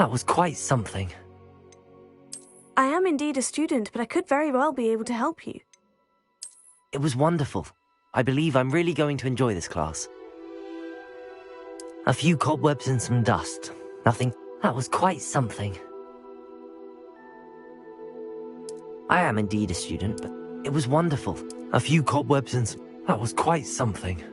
That was quite something. I am indeed a student, but I could very well be able to help you. It was wonderful. I believe I'm really going to enjoy this class. A few cobwebs and some dust. Nothing. That was quite something. I am indeed a student, but it was wonderful. A few cobwebs and some... That was quite something.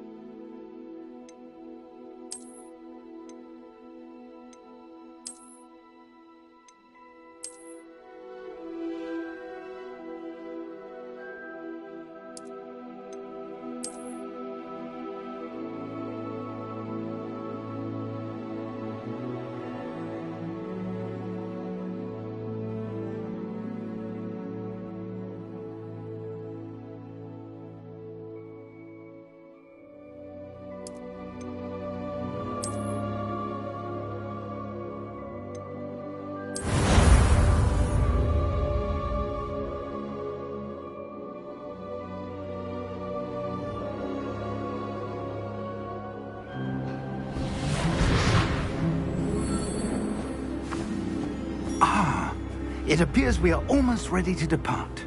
It appears we are almost ready to depart.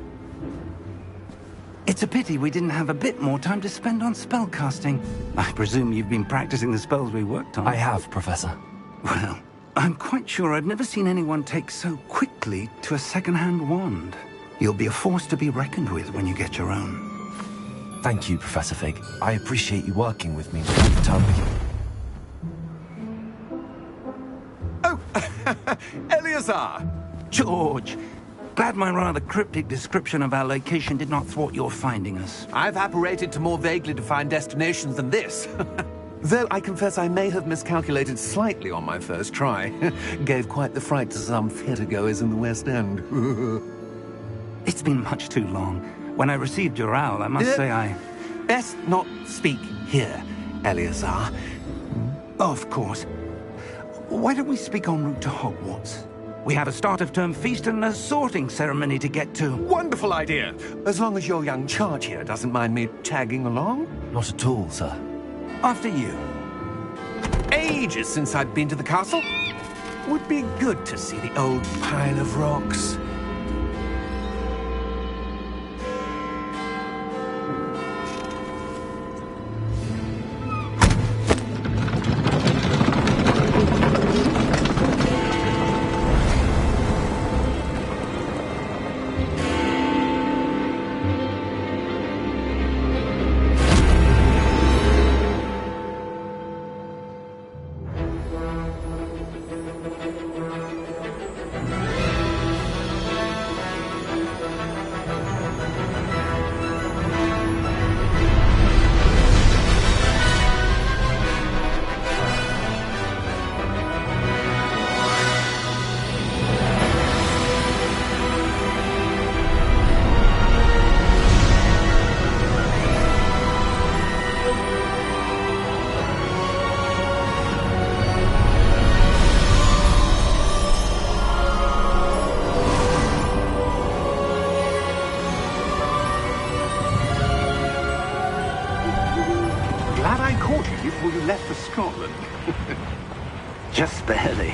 It's a pity we didn't have a bit more time to spend on spellcasting. I presume you've been practicing the spells we worked on. I have, Professor. Well, I'm quite sure I've never seen anyone take so quickly to a second-hand wand. You'll be a force to be reckoned with when you get your own. Thank you, Professor Fig. I appreciate you working with me before the term begins. Oh, Eleazar! George, glad my rather cryptic description of our location did not thwart your finding us. I've apparated to more vaguely defined destinations than this. Though I confess I may have miscalculated slightly on my first try. Gave quite the fright to some theatre-goers in the West End. It's been much too long. When I received your owl, I must say I... Best not speak here, Eleazar. Of course. Why don't we speak en route to Hogwarts? We have a start-of-term feast and a sorting ceremony to get to. Wonderful idea! As long as your young charge here doesn't mind me tagging along. Not at all, sir. After you. Ages since I'd been to the castle. Would be good to see the old pile of rocks. Before you left for Scotland. Just barely.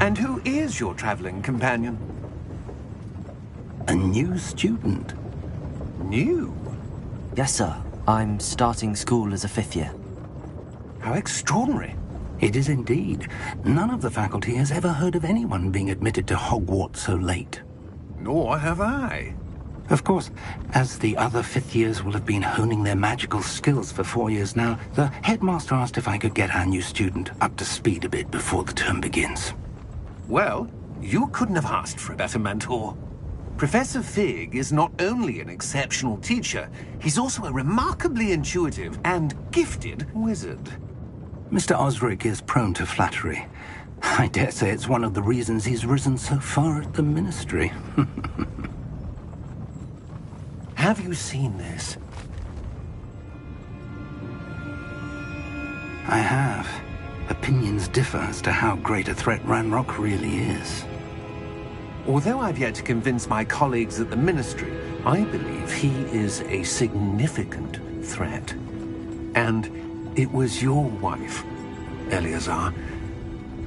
And who is your traveling companion? A new student. New? Yes, sir. I'm starting school as a 5th year. How extraordinary. It is indeed. None of the faculty has ever heard of anyone being admitted to Hogwarts so late. Nor have I. Of course, as the other 5th years will have been honing their magical skills for 4 years now, the headmaster asked if I could get our new student up to speed a bit before the term begins. Well, you couldn't have asked for a better mentor. Professor Fig is not only an exceptional teacher, he's also a remarkably intuitive and gifted wizard. Mr. Osric is prone to flattery. I dare say it's one of the reasons he's risen so far at the Ministry. Have you seen this? I have. Opinions differ as to how great a threat Ranrock really is. Although I've yet to convince my colleagues at the Ministry, I believe he is a significant threat. And it was your wife, Eleazar,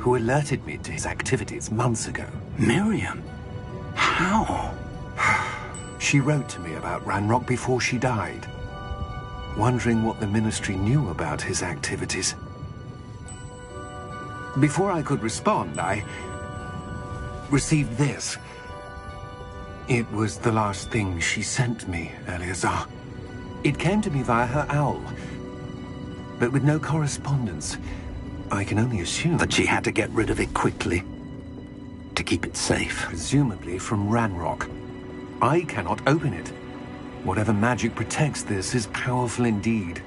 who alerted me to his activities months ago. Miriam? How? She wrote to me about Ranrock before she died, wondering what the Ministry knew about his activities. Before I could respond, I received this. It was the last thing she sent me, Eleazar. It came to me via her owl, but with no correspondence. I can only assume That she had to get rid of it quickly to keep it safe. presumably from Ranrock. I cannot open it. Whatever magic protects this is powerful indeed.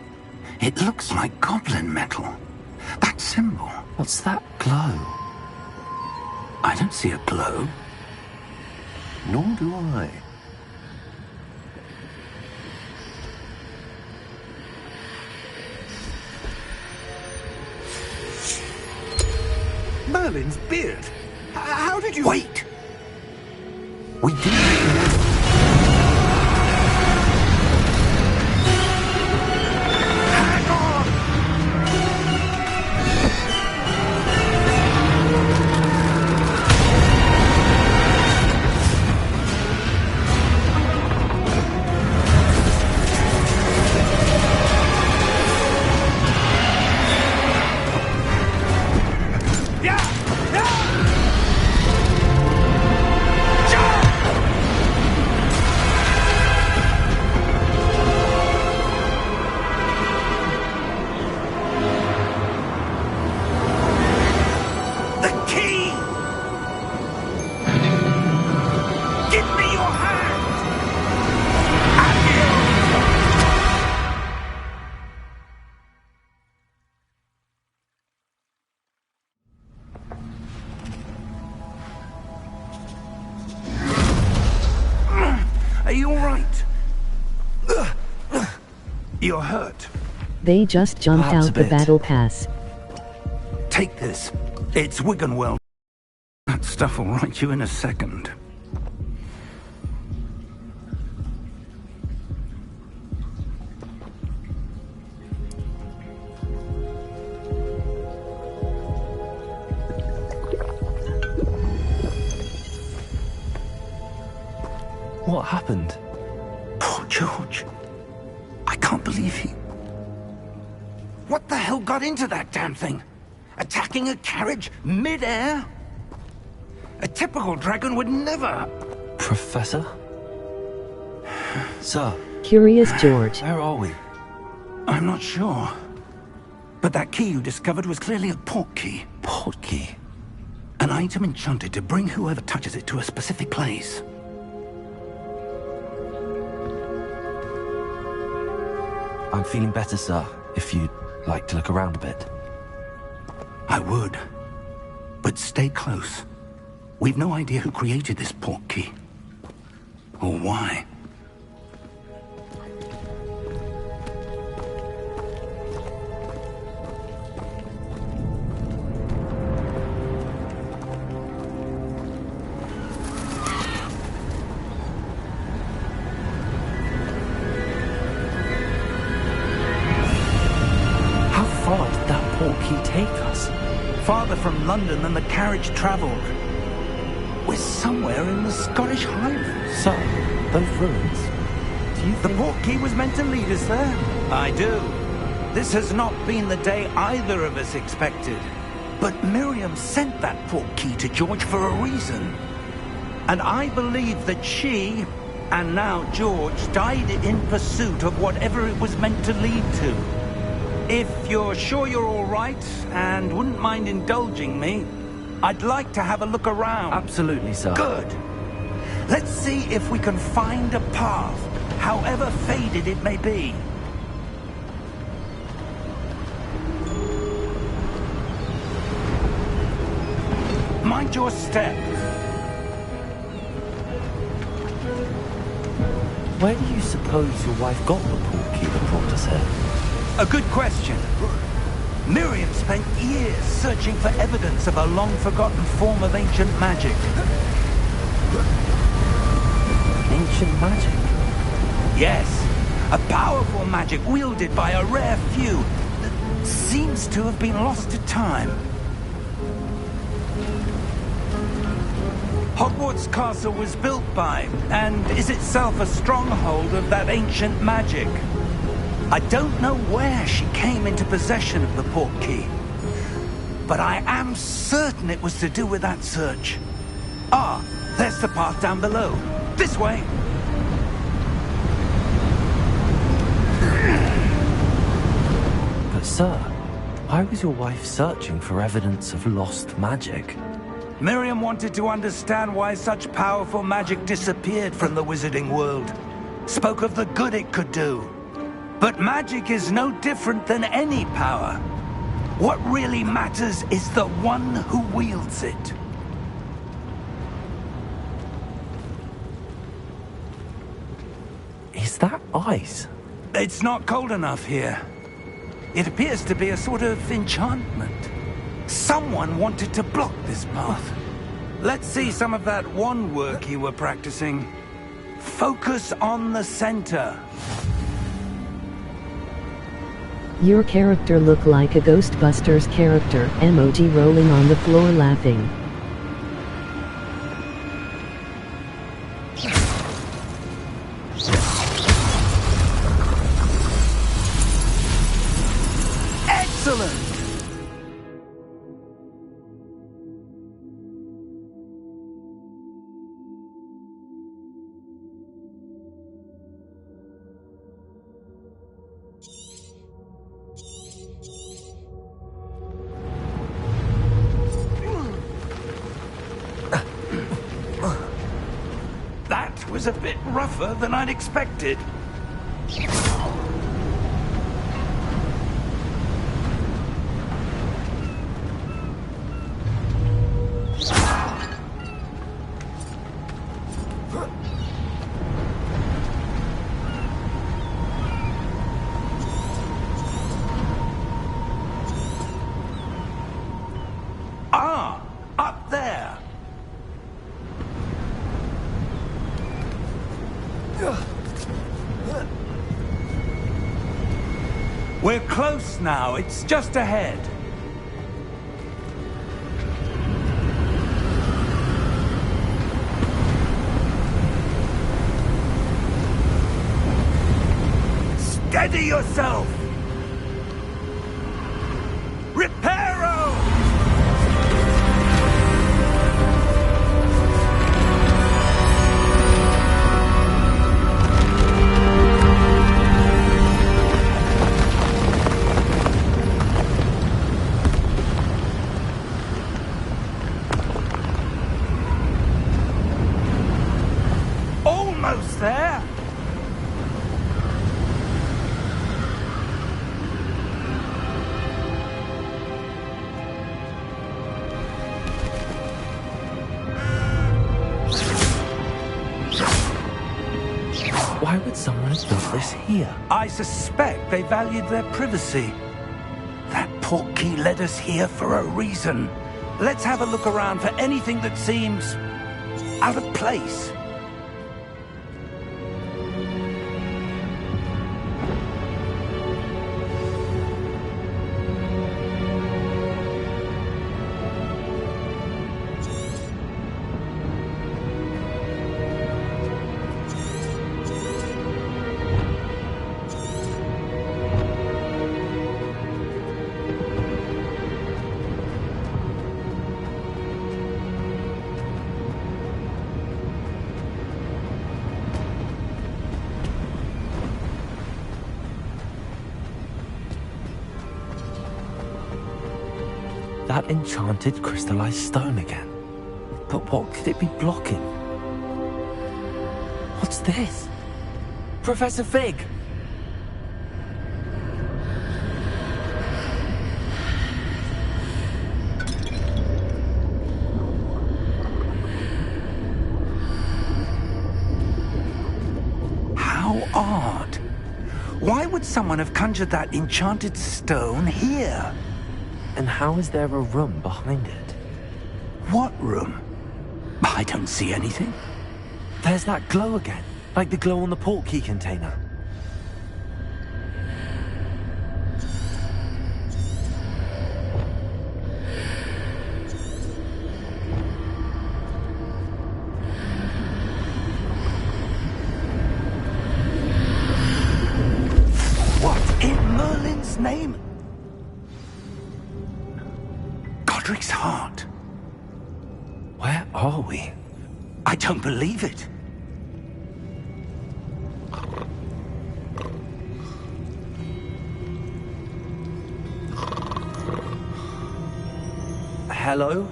It looks like goblin metal. That symbol. What's that glow? I don't see a glow. Nor do I. Merlin's beard. How did you... Wait! We didn't... Hang on! Are you all right? You're hurt. They just jumped Perhaps a out the bit. battle pass. Take this. It's Wiggenweld. That stuff will right you in a second. What happened? Poor George. I can't believe he... What the hell got into that damn thing? Attacking a carriage mid-air? A typical dragon would never... Professor? Sir, Curious George. where are we? I'm not sure. But that key you discovered was clearly a port key. Port key. An item enchanted to bring whoever touches it to a specific place. I'm feeling better, sir, if you'd like to look around a bit. I would. But stay close. We've no idea who created this port key. Or why. How far did that port key take us? Farther from London than the carriage travelled. We're somewhere in the Scottish Highlands. Sir, those ruins. Do you The think... port key was meant to lead us there? I do. This has not been the day either of us expected. But Miriam sent that port key to George for a reason. And I believe that she, and now George, died in pursuit of whatever it was meant to lead to. If you're sure you're all right, and wouldn't mind indulging me, I'd like to have a look around. Absolutely, sir. Good. Let's see if we can find a path, however faded it may be. Mind your step. Where do you suppose your wife got the port key that brought us here? A good question. Miriam spent years searching for evidence of a long-forgotten form of ancient magic. Ancient magic? Yes, a powerful magic wielded by a rare few that seems to have been lost to time. Hogwarts Castle was built by, and is itself a stronghold of that ancient magic. I don't know where she came into possession of the portkey, but I am certain it was to do with that search. Ah, there's the path down below. This way! But sir, why was your wife searching for evidence of lost magic? Miriam wanted to understand why such powerful magic disappeared from the wizarding world. Spoke of the good it could do. But magic is no different than any power. What really matters is the one who wields it. Is that ice? It's not cold enough here. It appears to be a sort of enchantment. Someone wanted to block this path. Let's see some of that wand work you were practicing. Focus on the center. Your character look like a Ghostbusters character, emoji rolling on the floor laughing. Excellent! That was a bit rougher than I'd expected. Ah, up there. We're close now. It's just ahead. Steady yourself! Reparo! Almost there! Why would someone have built this here? I suspect they valued their privacy. That portkey led us here for a reason. Let's have a look around for anything that seems out of place. That enchanted crystallized stone again. But what could it be blocking? What's this? Professor Fig! How odd. Why would someone have conjured that enchanted stone here? And how is there a room behind it? What room? I don't see anything. There's that glow again, like the glow on the portkey container. Godric's heart. Where are we? I don't believe it. Hello?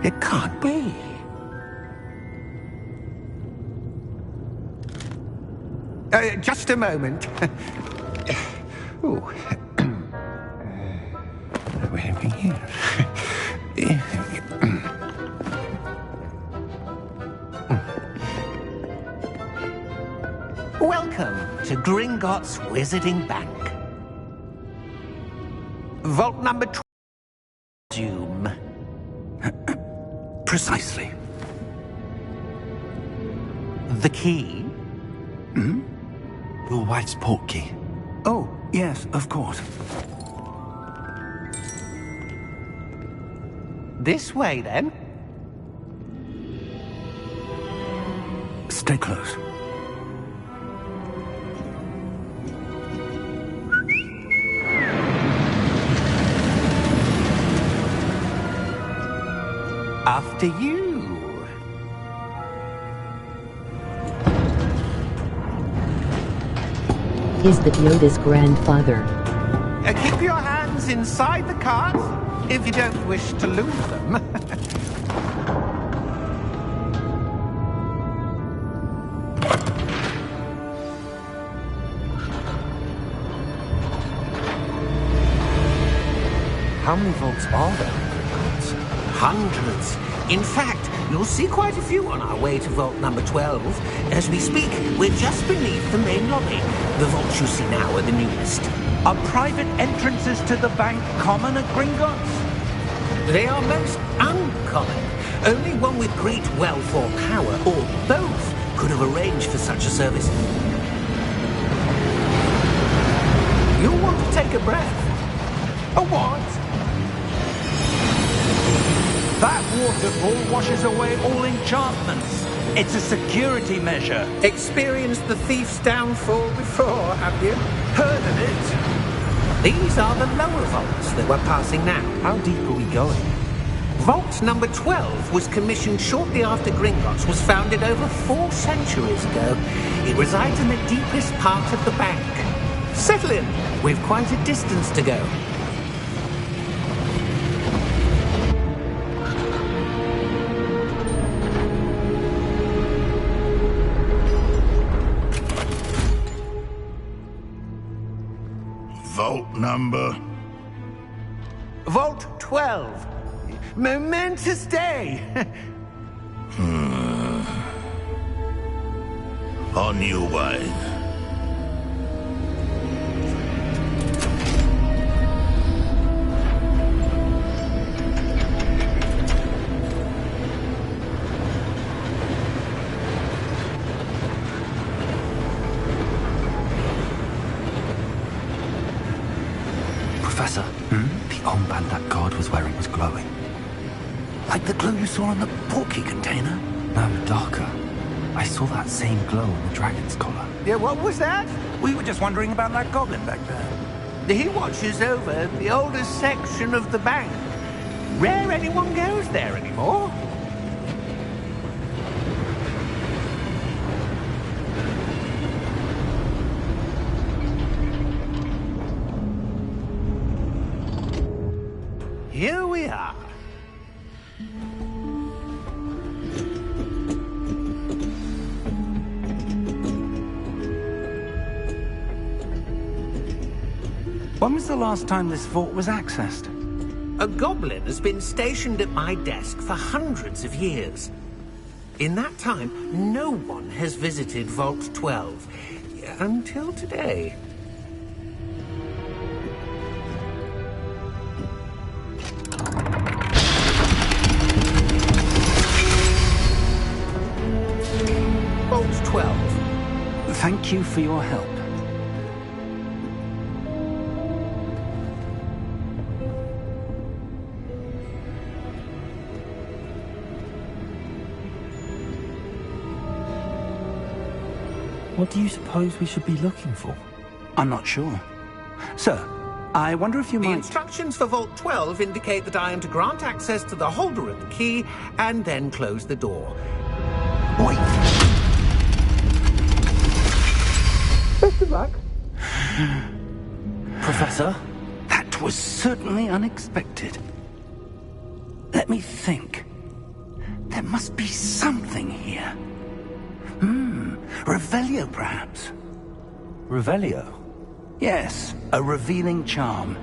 It can't be. Just a moment. Oh. Where are we here? Welcome to Gringotts Wizarding Bank. Vault number 12. Doom. Precisely. The key? Your wife's portkey. Oh, yes, of course. This way, then. Stay close. After you. Is that Yoda's grandfather? Keep your hands inside the cart if you don't wish to lose them. How many vaults are there? Hundreds. In fact, you'll see quite a few on our way to vault number 12. As we speak, we're just beneath the main lobby. The vaults you see now are the newest. Are private entrances to the bank common at Gringotts? They are most uncommon. Only one with great wealth or power, or both, could have arranged for such a service. You'll want to take a breath. A what? That waterfall washes away all enchantments. It's a security measure. Experienced the thief's downfall before, have you? Heard of it? These are the lower vaults that we're passing now. How deep are we going? Vault number 12 was commissioned shortly after Gringotts was founded over 4 centuries ago. It resides in the deepest part of the bank. Settle in. We've quite a distance to go. Vault number? Vault 12. Momentous day. On your way. Professor, the armband that guard was wearing was glowing. Like the glow you saw on the portkey container? No, darker. I saw that same glow on the dragon's collar. Yeah, what was that? We were just wondering about that goblin back there. He watches over the oldest section of the bank. Rare anyone goes there anymore. Here we are. When was the last time this vault was accessed? A goblin has been stationed at my desk for hundreds of years. In that time, no one has visited Vault 12. Until today. Vault 12. Thank you for your help. What do you suppose we should be looking for? I'm not sure. Sir, I wonder if you The might... instructions for Vault 12 indicate that I am to grant access to the holder of the key and then close the door. Wait! Best of luck. Professor? That was certainly unexpected. Let me think. There must be something here. Revelio, perhaps? Revelio? Yes, a revealing charm.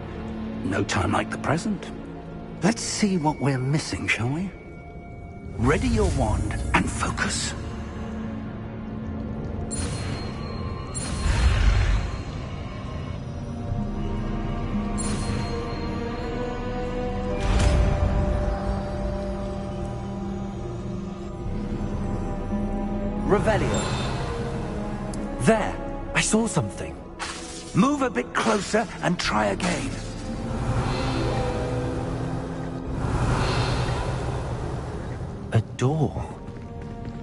No time like the present. Let's see what we're missing, shall we? Ready your wand and focus. Revelio. There! I saw something. Move a bit closer and try again. A door.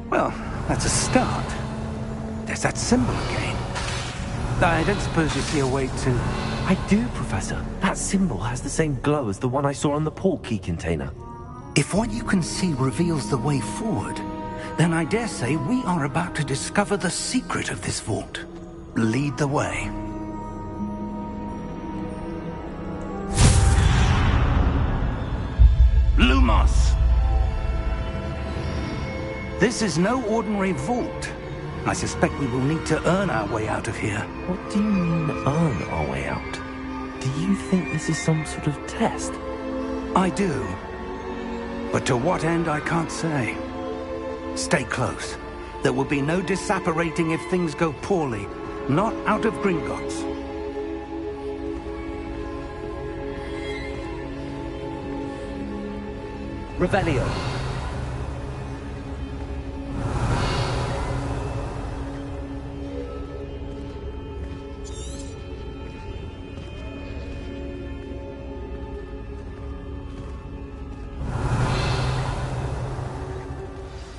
Well, that's a start. There's that symbol again. I don't suppose you see a way to... I do, Professor. That symbol has the same glow as the one I saw on the portkey container. If what you can see reveals the way forward, then I dare say we are about to discover the secret of this vault. Lead the way. Lumos! This is no ordinary vault. I suspect we will need to earn our way out of here. What do you mean, earn our way out? Do you think this is some sort of test? I do. But to what end, I can't say. Stay close. There will be no disapparating if things go poorly. Not out of Gringotts. Revelio.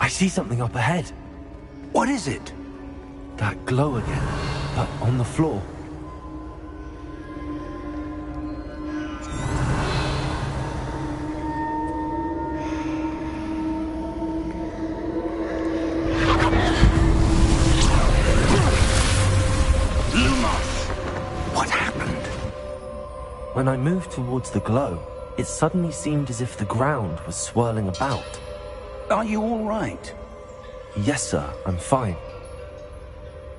I see something up ahead. What is it? That glow again, but on the floor. Lumos! What happened? When I moved towards the glow, it suddenly seemed as if the ground was swirling about. Are you all right? Yes, sir, I'm fine.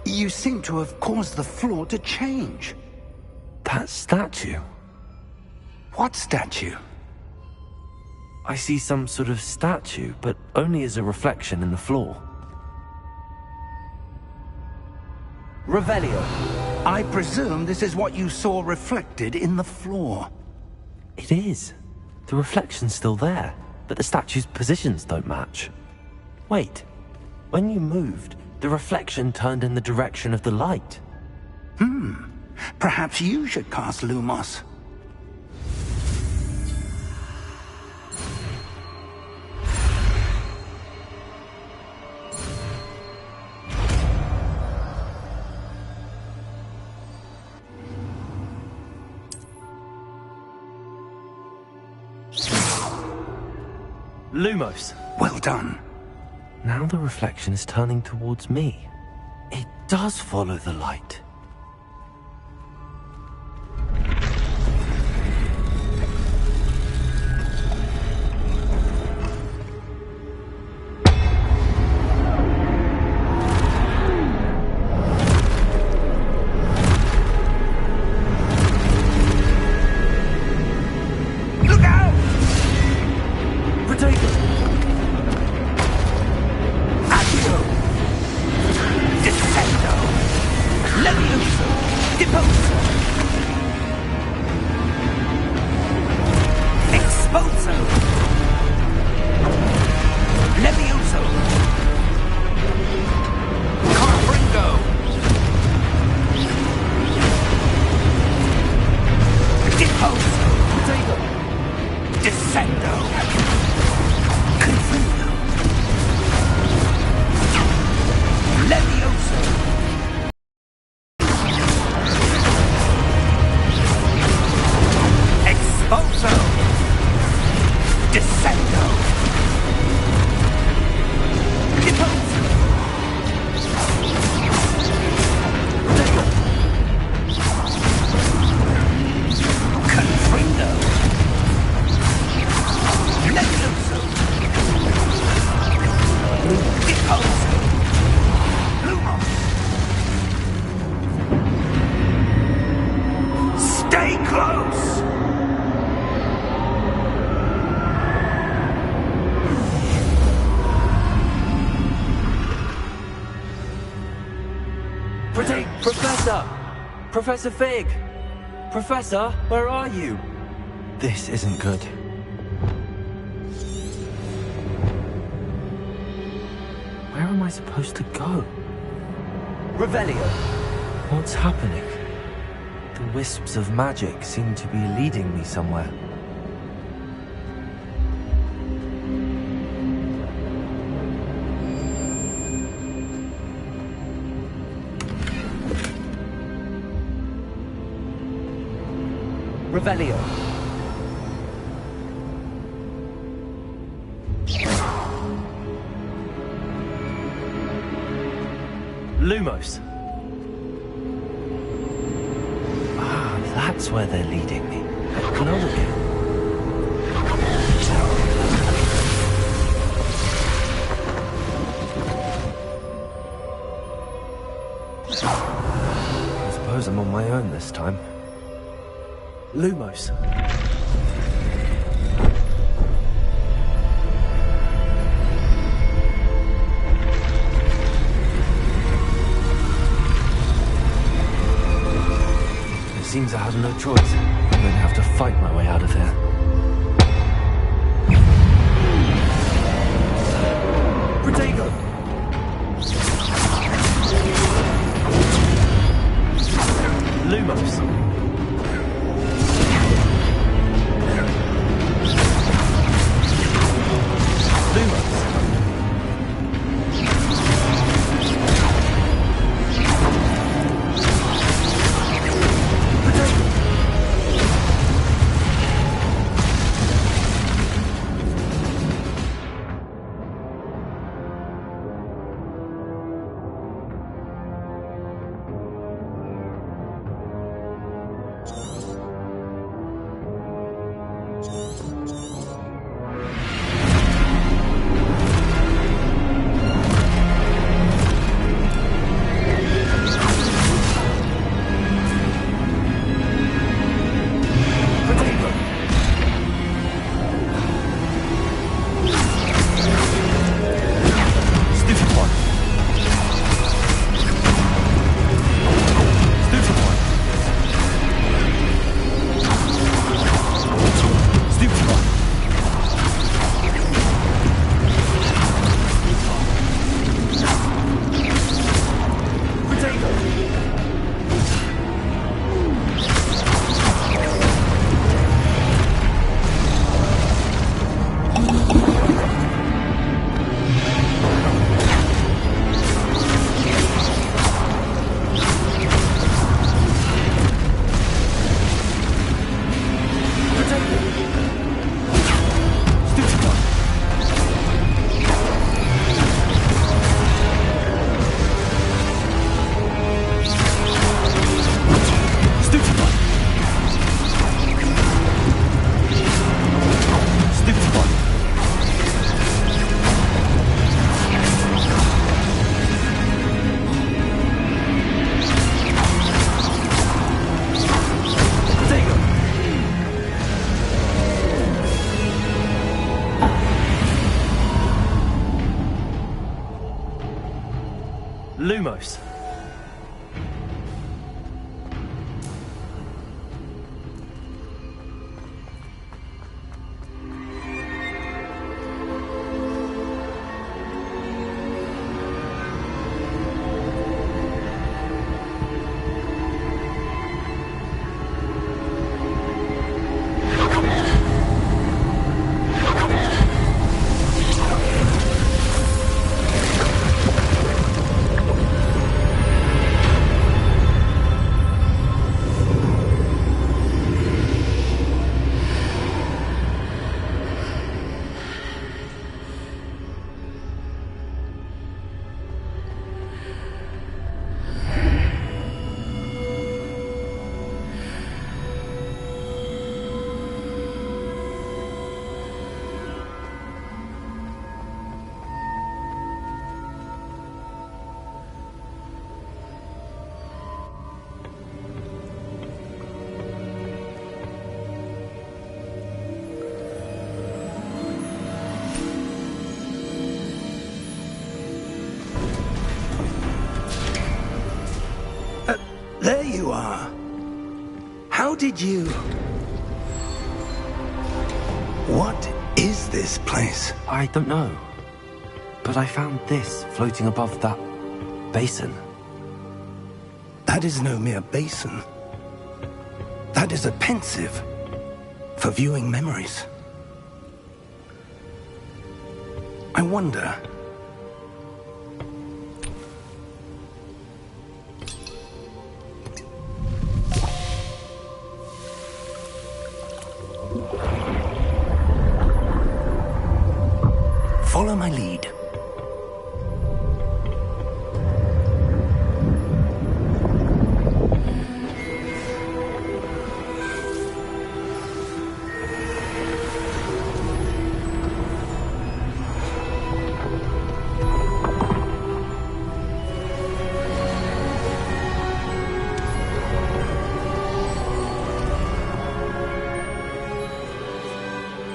You seem to have caused the floor to change. That statue. What statue? I see some sort of statue, but only as a reflection in the floor. Revelio. I presume this is what you saw reflected in the floor. It is. The reflection's still there, but the statue's positions don't match. Wait. When you moved, the reflection turned in the direction of the light. Perhaps you should cast Lumos. Lumos. Well done. Now the reflection is turning towards me. It does follow the light. Look out! Protego! Accio! Descendo! Levioso! Professor! Professor Fig! Professor, where are you? This isn't good. Where am I supposed to go? Revelio! What's happening? The wisps of magic seem to be leading me somewhere. Revelio. Lumos. Ah, that's where they're leading me. Glow again. I suppose I'm on my own this time. Lumos. It seems I have no choice. I'm going to have to fight my way out of here. Protego! Lumos. Lumos. did you... What is this place? I don't know. But I found this floating above that basin. That is no mere basin. That is a pensive for viewing memories. I wonder... Follow my lead.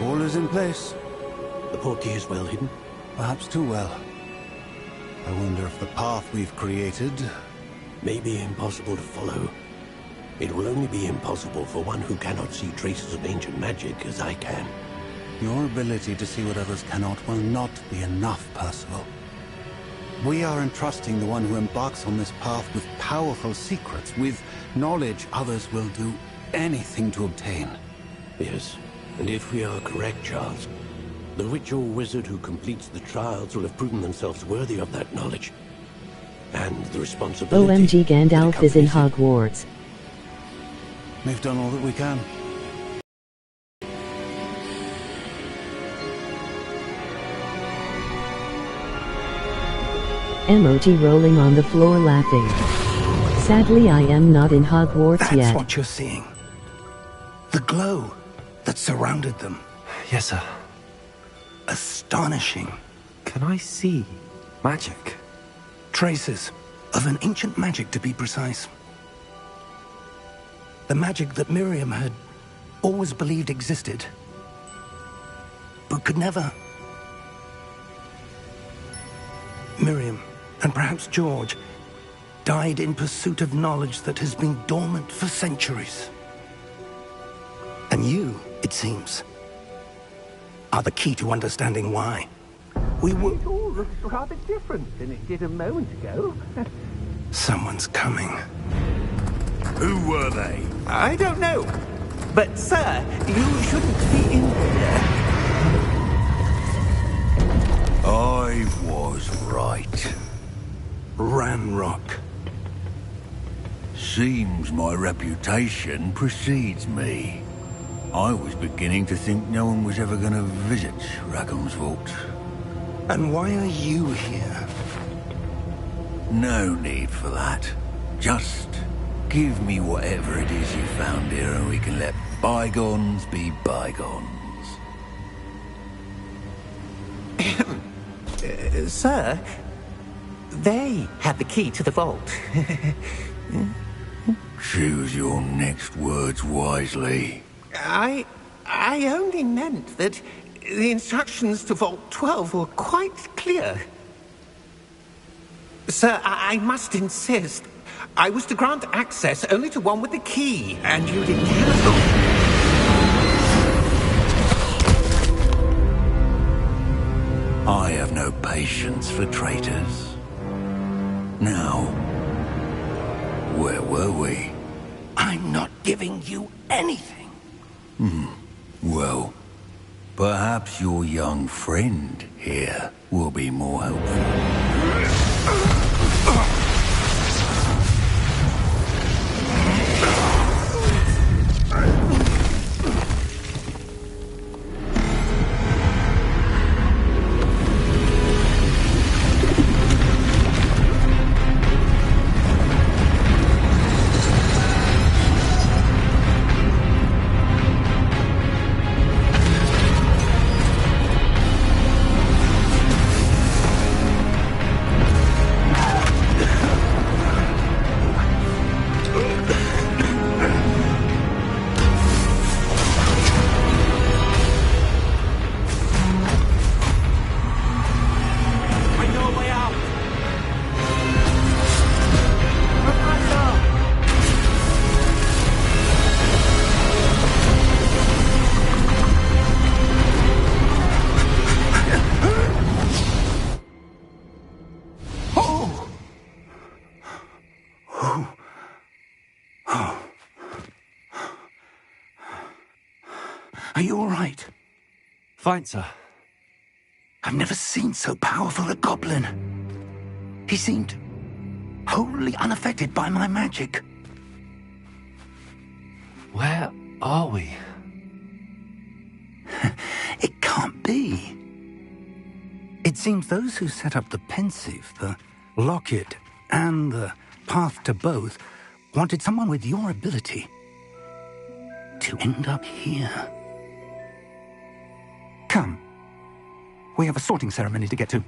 All is in place. The portkey is well hidden. Perhaps too well. I wonder if the path we've created... May be impossible to follow. It will only be impossible for one who cannot see traces of ancient magic as I can. Your ability to see what others cannot will not be enough, Percival. We are entrusting the one who embarks on this path with powerful secrets, with knowledge others will do anything to obtain. Yes, and if we are correct, Charles, the ritual wizard who completes the trials will have proven themselves worthy of that knowledge. And the responsibility... OMG, Gandalf is in accompanies it. Hogwarts. We've done all that we can. Emoji rolling on the floor laughing. Sadly, I am not in Hogwarts That's yet. what you're seeing. The glow that surrounded them. Yes, sir. Astonishing. Can I see magic? Traces of an ancient magic, to be precise. The magic that Miriam had always believed existed, but could never. Miriam, and perhaps George, died in pursuit of knowledge that has been dormant for centuries. And you, it seems, are the key to understanding why. We were... It all looks rather different than it did a moment ago. Someone's coming. Who were they? I don't know. But, sir, you shouldn't be in here. I was right. Ranrock. Seems my reputation precedes me. I was beginning to think no one was ever going to visit Rackham's vault. And why are you here? No need for that. Just give me whatever it is you found here and we can let bygones be bygones. Sir, they had the key to the vault. Choose your next words wisely. I only meant that the instructions to Vault 12 were quite clear. Sir, I must insist. I was to grant access only to one with the key, and you didn't have... I have no patience for traitors. Now, where were we? I'm not giving you anything. Well, perhaps your young friend here will be more helpful. Are you all right? Fine, sir. I've never seen so powerful a goblin. He seemed wholly unaffected by my magic. Where are we? It can't be. It seems those who set up the pensive, the locket, and the path to both wanted someone with your ability to end up here. Come. We have a sorting ceremony to get to.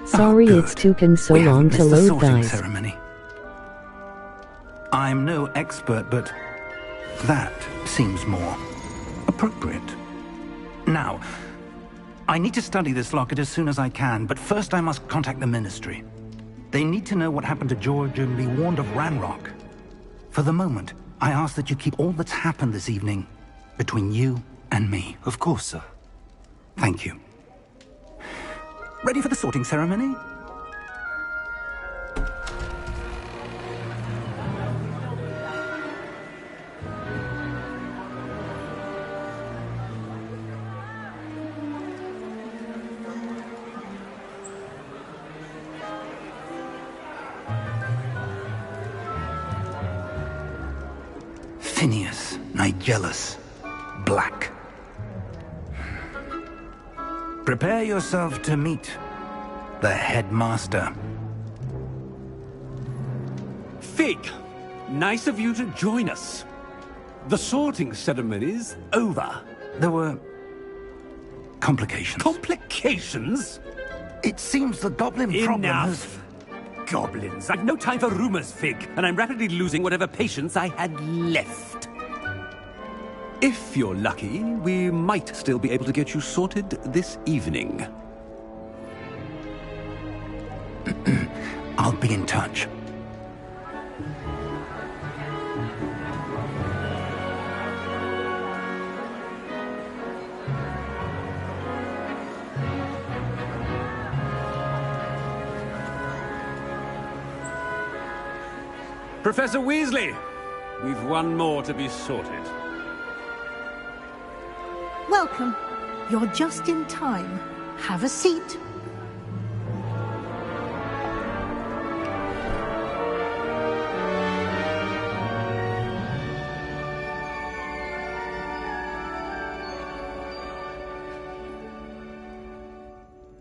Sorry it's taken so long to load, guys. Ceremony. I'm no expert, but that seems more appropriate. Now, I need to study this locket as soon as I can, but first I must contact the Ministry. They need to know what happened to George and be warned of Ranrock. For the moment, I ask that you keep all that's happened this evening between you and me. Of course, sir. Thank you. Ready for the sorting ceremony? Phineas, Nigellus, Black. Prepare yourself to meet the headmaster. Fig, nice of you to join us. The sorting ceremony's over. There were complications. Complications? It seems the goblin problem has... Enough! Goblins. I've no time for rumors, Fig, and I'm rapidly losing whatever patience I had left. If you're lucky, we might still be able to get you sorted this evening. I'll be in touch. Professor Weasley, we've one more to be sorted. Welcome. You're just in time. Have a seat.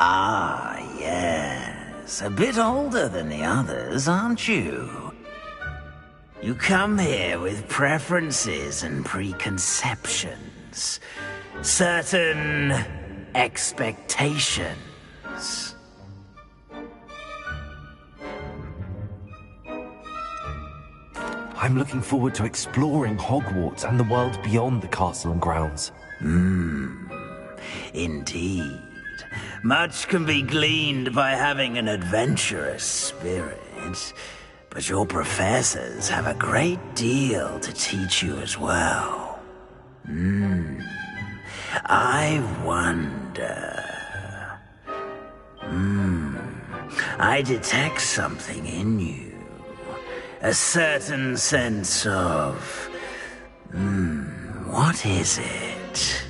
Ah, yes. A bit older than the others, aren't you? You come here with preferences and preconceptions. Certain expectations. I'm looking forward to exploring Hogwarts and the world beyond the castle and grounds. Indeed. Much can be gleaned by having an adventurous spirit, but your professors have a great deal to teach you as well. I wonder... I detect something in you. A certain sense of... what is it?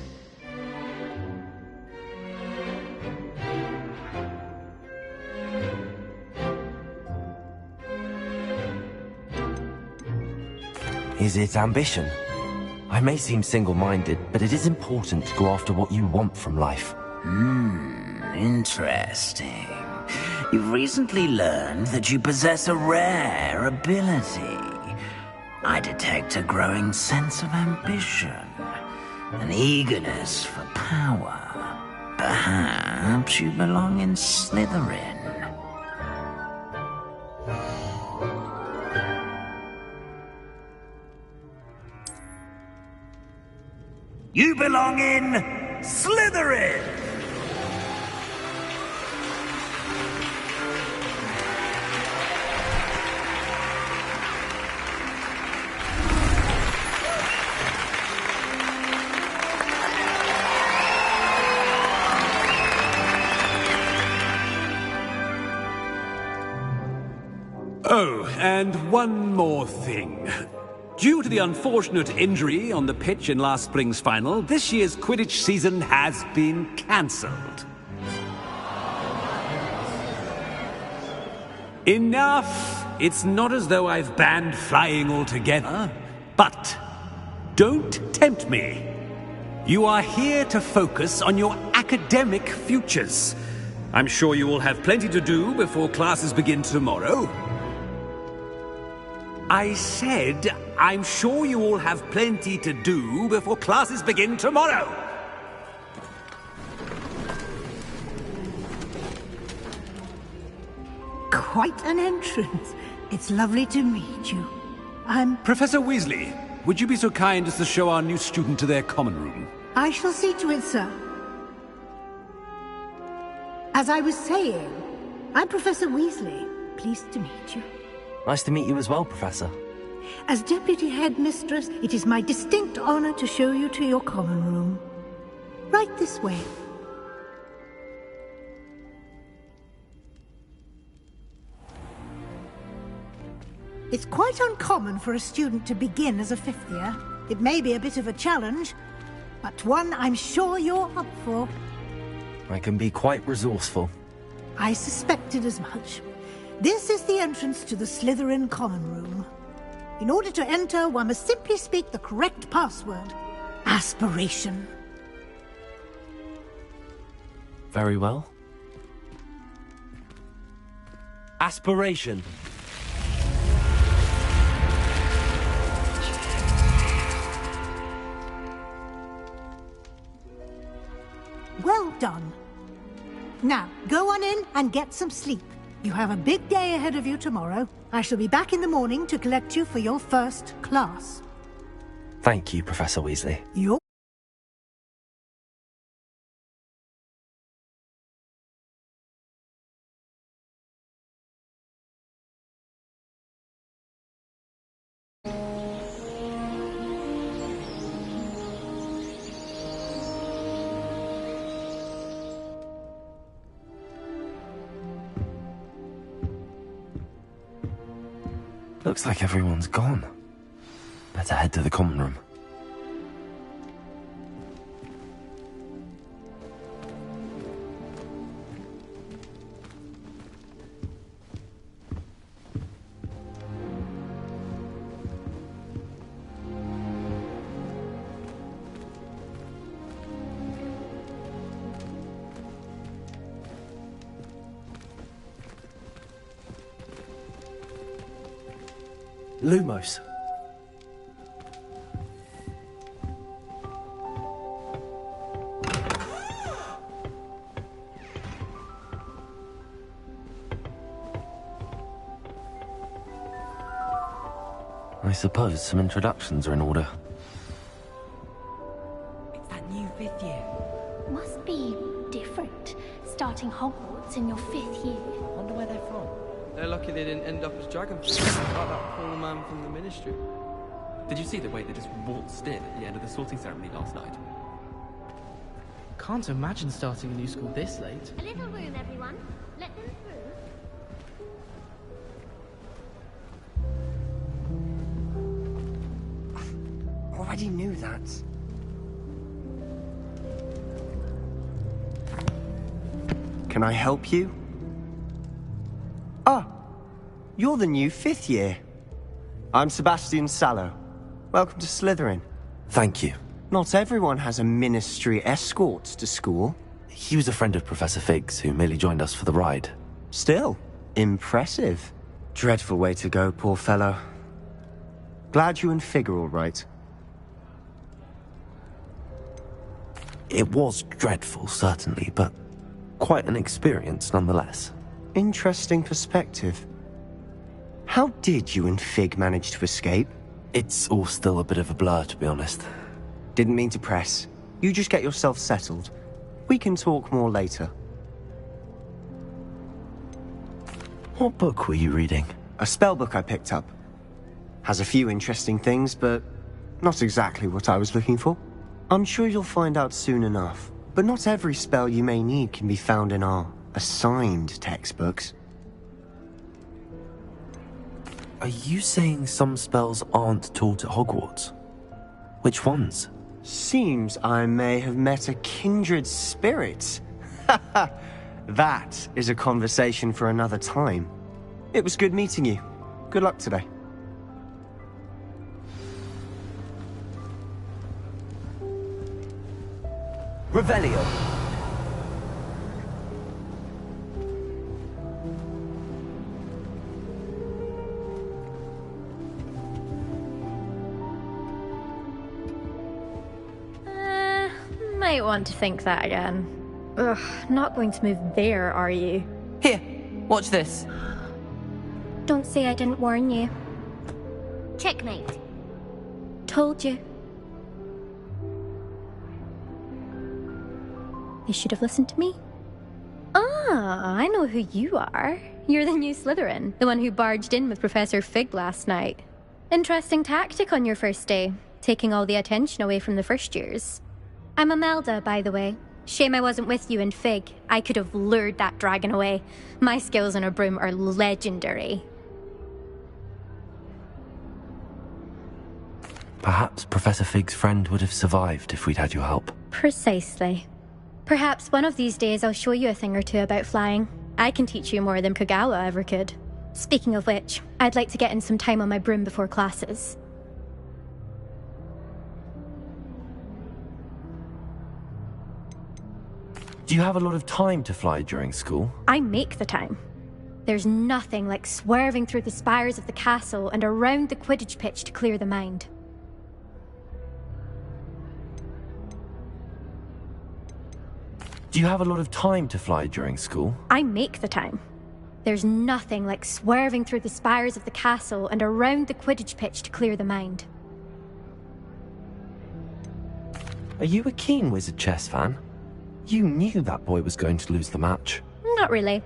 Is it ambition? I may seem single-minded, but it is important to go after what you want from life. Interesting. You've recently learned that you possess a rare ability. I detect a growing sense of ambition, an eagerness for power. Perhaps you belong in Slytherin. You belong in Slytherin! Oh, and one more thing. Due to the unfortunate injury on the pitch in last spring's final, this year's Quidditch season has been cancelled. Enough! It's not as though I've banned flying altogether, but don't tempt me. You are here to focus on your academic futures. I'm sure you will have plenty to do before classes begin tomorrow. I said, I'm sure you all have plenty to do before classes begin tomorrow. Quite an entrance. It's lovely to meet you. I'm... Professor Weasley, would you be so kind as to show our new student to their common room? I shall see to it, sir. As I was saying, I'm Professor Weasley. Pleased to meet you. Nice to meet you as well, Professor. As Deputy Headmistress, it is my distinct honor to show you to your common room. Right this way. It's quite uncommon for a student to begin as a fifth year. It may be a bit of a challenge, but one I'm sure you're up for. I can be quite resourceful. I suspected as much. This is the entrance to the Slytherin common room. In order to enter, one must simply speak the correct password. Aspiration. Very well. Aspiration. Well done. Now, go on in and get some sleep. You have a big day ahead of you tomorrow. I shall be back in the morning to collect you for your first class. Thank you, Professor Weasley. You're... Looks like everyone's gone. Better head to the common room. Lumos. I suppose some introductions are in order. It's that new 5th year. Must be different, starting Hogwarts in your 5th year. Wonder where they're from. They're lucky they didn't end up as dragonflies, like that poor man from the Ministry. Did you see the way they just waltzed in at the end of the sorting ceremony last night? Can't imagine starting a new school this late. A little room, everyone. Let them through. Already knew that. Can I help you? Ah, you're the new 5th year. I'm Sebastian Sallow. Welcome to Slytherin. Thank you. Not everyone has a ministry escort to school. He was a friend of Professor Fig's who merely joined us for the ride. Still, impressive. Dreadful way to go, poor fellow. Glad you and Fig are all right. It was dreadful, certainly, but quite an experience nonetheless. Interesting perspective. How did you and Fig manage to escape? It's all still a bit of a blur, to be honest. Didn't mean to press. You just get yourself settled. We can talk more later. What book were you reading? A spell book I picked up. Has a few interesting things, but not exactly what I was looking for. I'm sure you'll find out soon enough. But not every spell you may need can be found in our assigned textbooks. Are you saying some spells aren't taught at Hogwarts? Which ones? Seems I may have met a kindred spirit. That is a conversation for another time. It was good meeting you. Good luck today. Revelio. Might want to think that again. Ugh, not going to move there, are you? Here, watch this. Don't say I didn't warn you. Checkmate. Told you. You should have listened to me. Ah, I know who you are. You're the new Slytherin, the one who barged in with Professor Fig last night. Interesting tactic on your first day, taking all the attention away from the first years. I'm Imelda, by the way. Shame I wasn't with you in Fig. I could have lured that dragon away. My skills on a broom are legendary. Perhaps Professor Fig's friend would have survived if we'd had your help. Precisely. Perhaps one of these days I'll show you a thing or two about flying. I can teach you more than Kagawa ever could. Speaking of which, I'd like to get in some time on my broom before classes. Do you have a lot of time to fly during school? I make the time. There's nothing like swerving through the spires of the castle and around the Quidditch pitch to clear the mind. Do you have a lot of time to fly during school? I make the time. There's nothing like swerving through the spires of the castle and around the Quidditch pitch to clear the mind. Are you a keen Wizard chess fan? You knew that boy was going to lose the match. Not really.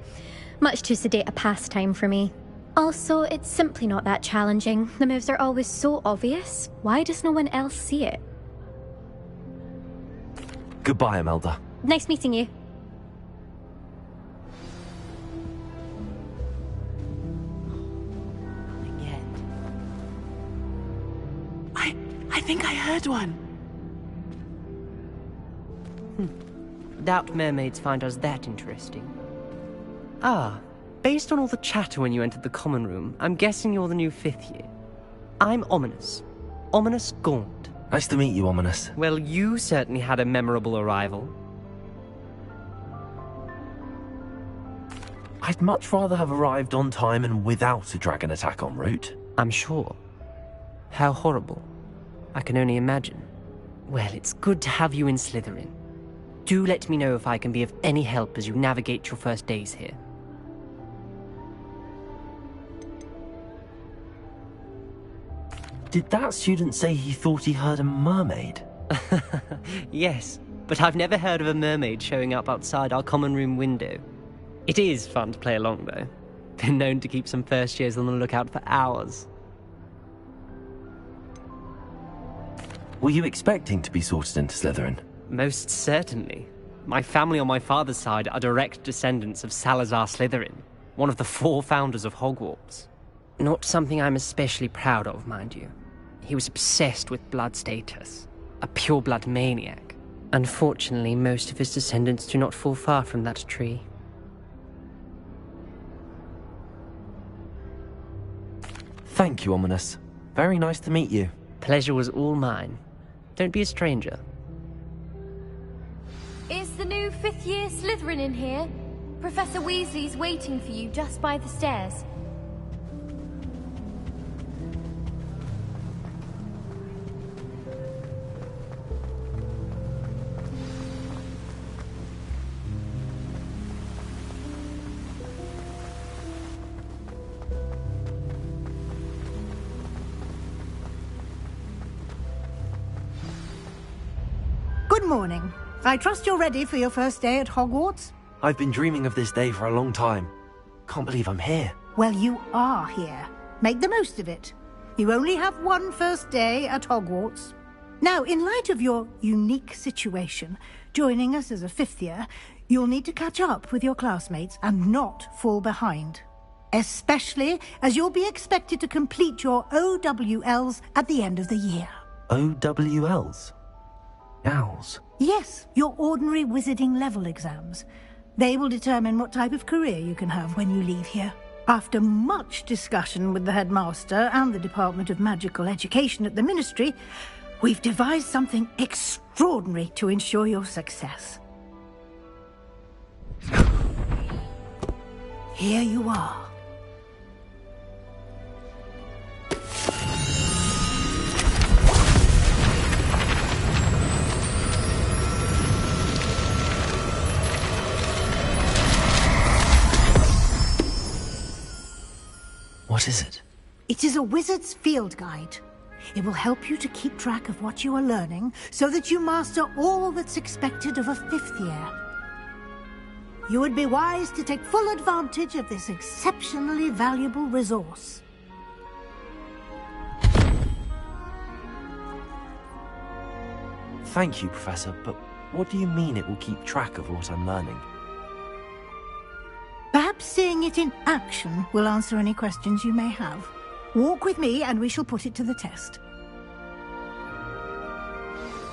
Much too sedate a pastime for me. Also, it's simply not that challenging. The moves are always so obvious. Why does no one else see it? Goodbye, Imelda. Nice meeting you. I think I heard one. Doubt mermaids find us that interesting. Ah, based on all the chatter when you entered the common room, I'm guessing you're the new 5th year. I'm Ominous. Ominous Gaunt. Nice to meet you, Ominous. Well, you certainly had a memorable arrival. I'd much rather have arrived on time and without a dragon attack en route. I'm sure. How horrible. I can only imagine. Well, it's good to have you in Slytherin. Do let me know if I can be of any help as you navigate your first days here. Did that student say he thought he heard a mermaid? Yes, but I've never heard of a mermaid showing up outside our common room window. It is fun to play along, though. Been known to keep some first years on the lookout for hours. Were you expecting to be sorted into Slytherin? Most certainly. My family on my father's side are direct descendants of Salazar Slytherin, one of the 4 founders of Hogwarts. Not something I'm especially proud of, mind you. He was obsessed with blood status, a pure-blood maniac. Unfortunately, most of his descendants do not fall far from that tree. Thank you, Ominous. Very nice to meet you. Pleasure was all mine. Don't be a stranger. Is the new 5th year Slytherin in here? Professor Weasley's waiting for you just by the stairs. Good morning. I trust you're ready for your first day at Hogwarts? I've been dreaming of this day for a long time. Can't believe I'm here. Well, you are here. Make the most of it. You only have one first day at Hogwarts. Now, in light of your unique situation, joining us as a 5th year, you'll need to catch up with your classmates and not fall behind. Especially as you'll be expected to complete your OWLs at the end of the year. OWLs? Owls? Yes, your ordinary wizarding level exams. They will determine what type of career you can have when you leave here. After much discussion with the headmaster and the Department of Magical Education at the Ministry, we've devised something extraordinary to ensure your success. Here you are. What is it? It is a wizard's field guide. It will help you to keep track of what you are learning so that you master all that's expected of a 5th year. You would be wise to take full advantage of this exceptionally valuable resource. Thank you, Professor, but what do you mean it will keep track of what I'm learning? Perhaps seeing it in action will answer any questions you may have. Walk with me and we shall put it to the test.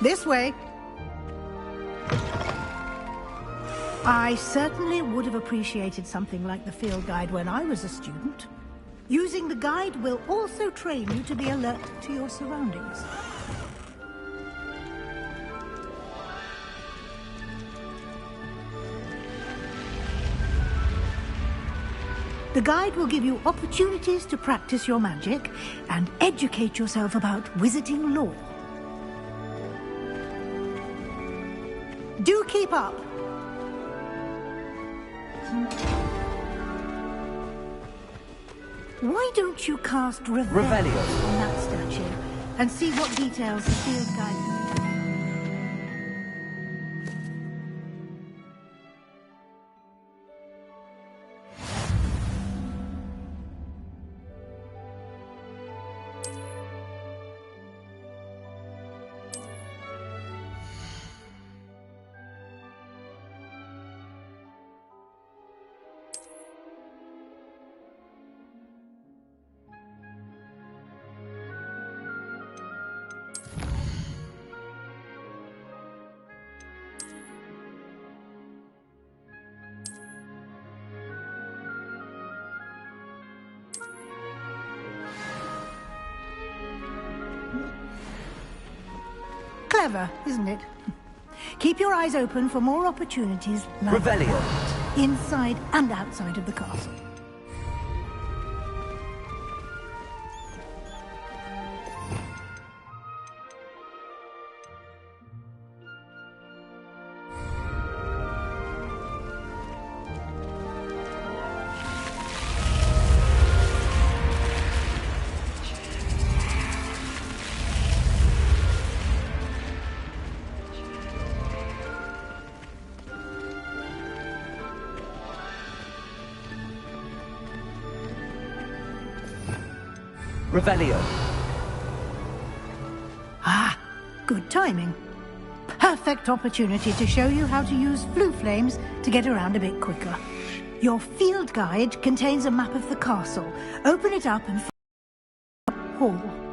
This way. I certainly would have appreciated something like the field guide when I was a student. Using the guide will also train you to be alert to your surroundings. The guide will give you opportunities to practice your magic and educate yourself about wizarding lore. Do keep up! Why don't you cast Revelio on that statue and see what details the field guide can give you? Clever, isn't it? Keep your eyes open for more opportunities like Revelio. inside and outside of the castle. Revelio. Ah, good timing. Perfect opportunity to show you how to use flue flames to get around a bit quicker. Your field guide contains a map of the castle. Open it up and find hall.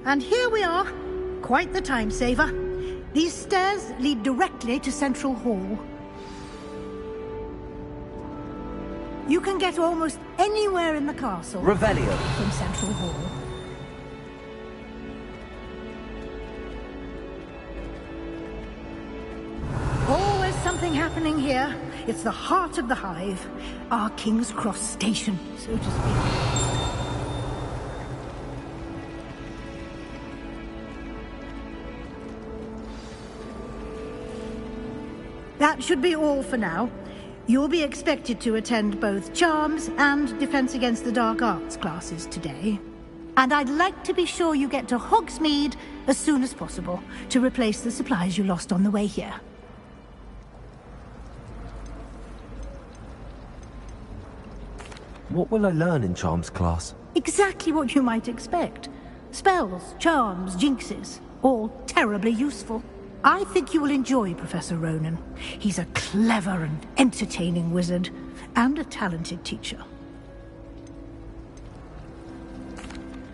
And here we are. Quite the time saver. These stairs lead directly to Central Hall. You can get almost anywhere in the castle Revelio. from Central Hall. Always something happening here. It's the heart of the hive. Our King's Cross station, so to speak. That should be all for now. You'll be expected to attend both Charms and Defense Against the Dark Arts classes today. And I'd like to be sure you get to Hogsmeade as soon as possible to replace the supplies you lost on the way here. What will I learn in Charms class? Exactly what you might expect. Spells, charms, jinxes, all terribly useful. I think you will enjoy Professor Ronan. He's a clever and entertaining wizard, and a talented teacher.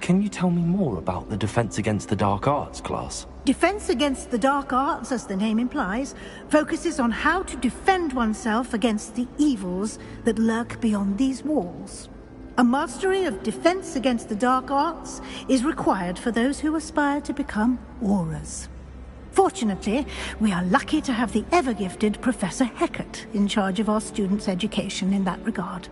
Can you tell me more about the Defense Against the Dark Arts class? Defense against the dark arts, as the name implies, focuses on how to defend oneself against the evils that lurk beyond these walls. A mastery of defense against the dark arts is required for those who aspire to become Aurors. Fortunately, we are lucky to have the ever-gifted Professor Hecat in charge of our students' education in that regard.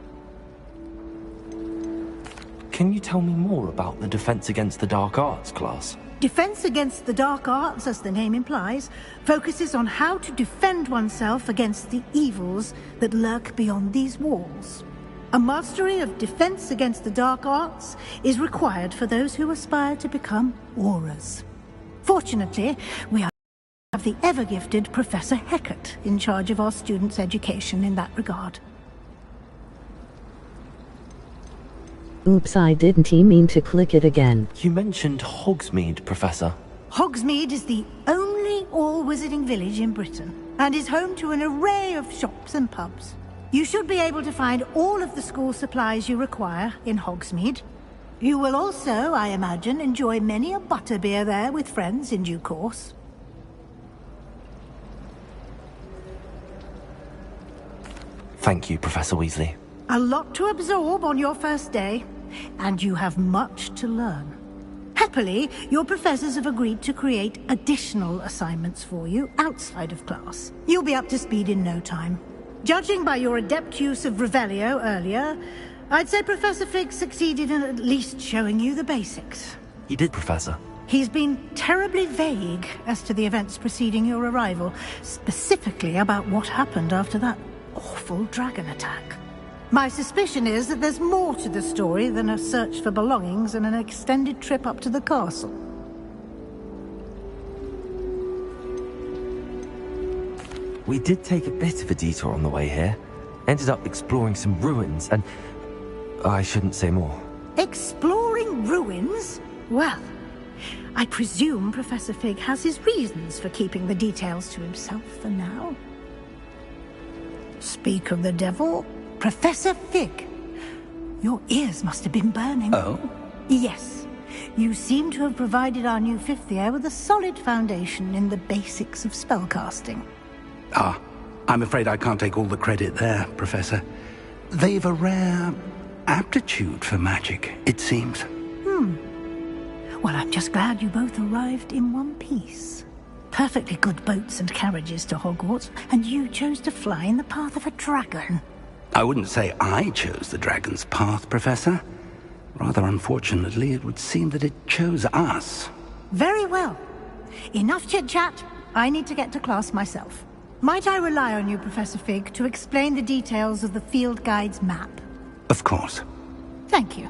Can you tell me more about the Defense Against the Dark Arts class? Defense against the dark arts, as the name implies, focuses on how to defend oneself against the evils that lurk beyond these walls. A mastery of defense against the dark arts is required for those who aspire to become Aurors. Fortunately, we have the ever-gifted Professor Hecat in charge of our students' education in that regard. Oops, I didn't mean to click it again. You mentioned Hogsmeade, Professor. Hogsmeade is the only all-wizarding village in Britain, and is home to an array of shops and pubs. You should be able to find all of the school supplies you require in Hogsmeade. You will also, I imagine, enjoy many a butterbeer there with friends in due course. Thank you, Professor Weasley. A lot to absorb on your first day, and you have much to learn. Happily, your professors have agreed to create additional assignments for you outside of class. You'll be up to speed in no time. Judging by your adept use of Revelio earlier, I'd say Professor Fig succeeded in at least showing you the basics. He did, Professor. He's been terribly vague as to the events preceding your arrival, specifically about what happened after that awful dragon attack. My suspicion is that there's more to the story than a search for belongings and an extended trip up to the castle. We did take a bit of a detour on the way here. Ended up exploring some ruins and... I shouldn't say more. Exploring ruins? Well, I presume Professor Fig has his reasons for keeping the details to himself for now. Speak of the devil, Professor Fig. Your ears must have been burning. Oh? Yes. You seem to have provided our new fifth year with a solid foundation in the basics of spellcasting. Ah, I'm afraid I can't take all the credit there, Professor. They've a rare aptitude for magic, it seems. Well, I'm just glad you both arrived in one piece. Perfectly good boats and carriages to Hogwarts, and you chose to fly in the path of a dragon. I wouldn't say I chose the dragon's path, Professor. Rather unfortunately, it would seem that it chose us. Very well. Enough chit-chat. I need to get to class myself. Might I rely on you, Professor Fig, to explain the details of the field guide's map? Of course. Thank you.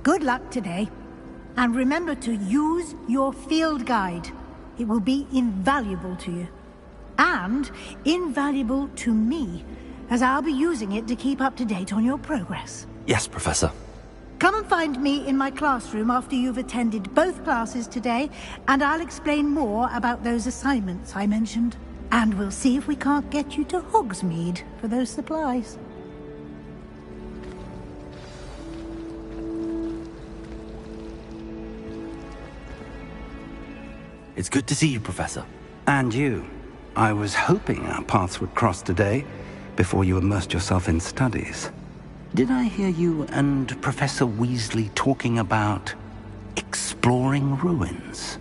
Good luck today. And remember to use your field guide. It will be invaluable to you. And invaluable to me, as I'll be using it to keep up to date on your progress. Yes, Professor. Come and find me in my classroom after you've attended both classes today, and I'll explain more about those assignments I mentioned. And we'll see if we can't get you to Hogsmeade for those supplies. It's good to see you, Professor. And you. I was hoping our paths would cross today, before you immersed yourself in studies. Did I hear you and Professor Weasley talking about exploring ruins?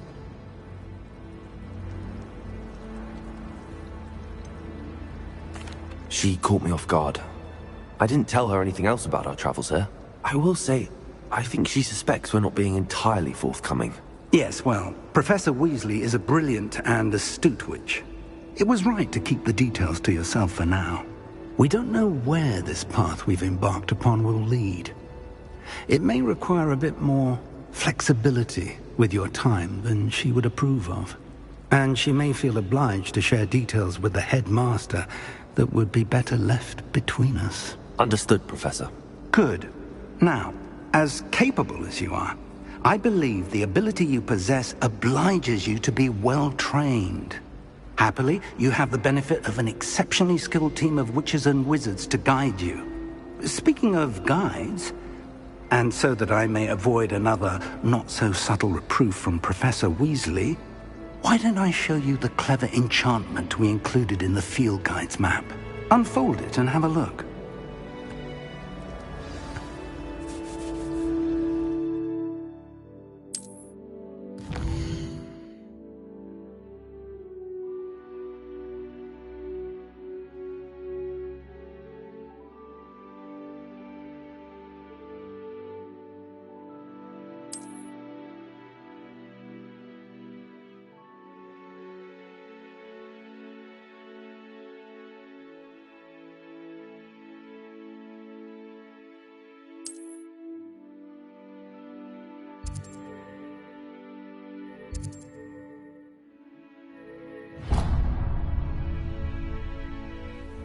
She caught me off guard. I didn't tell her anything else about our travels here. I will say, I think she suspects we're not being entirely forthcoming. Yes, well, Professor Weasley is a brilliant and astute witch. It was right to keep the details to yourself for now. We don't know where this path we've embarked upon will lead. It may require a bit more flexibility with your time than she would approve of. And she may feel obliged to share details with the headmaster that would be better left between us. Understood, Professor. Good. Now, as capable as you are, I believe the ability you possess obliges you to be well-trained. Happily, you have the benefit of an exceptionally skilled team of witches and wizards to guide you. Speaking of guides, And so that I may avoid another not-so-subtle reproof from Professor Weasley, why don't I show you the clever enchantment we included in the field guide's map? Unfold it and have a look.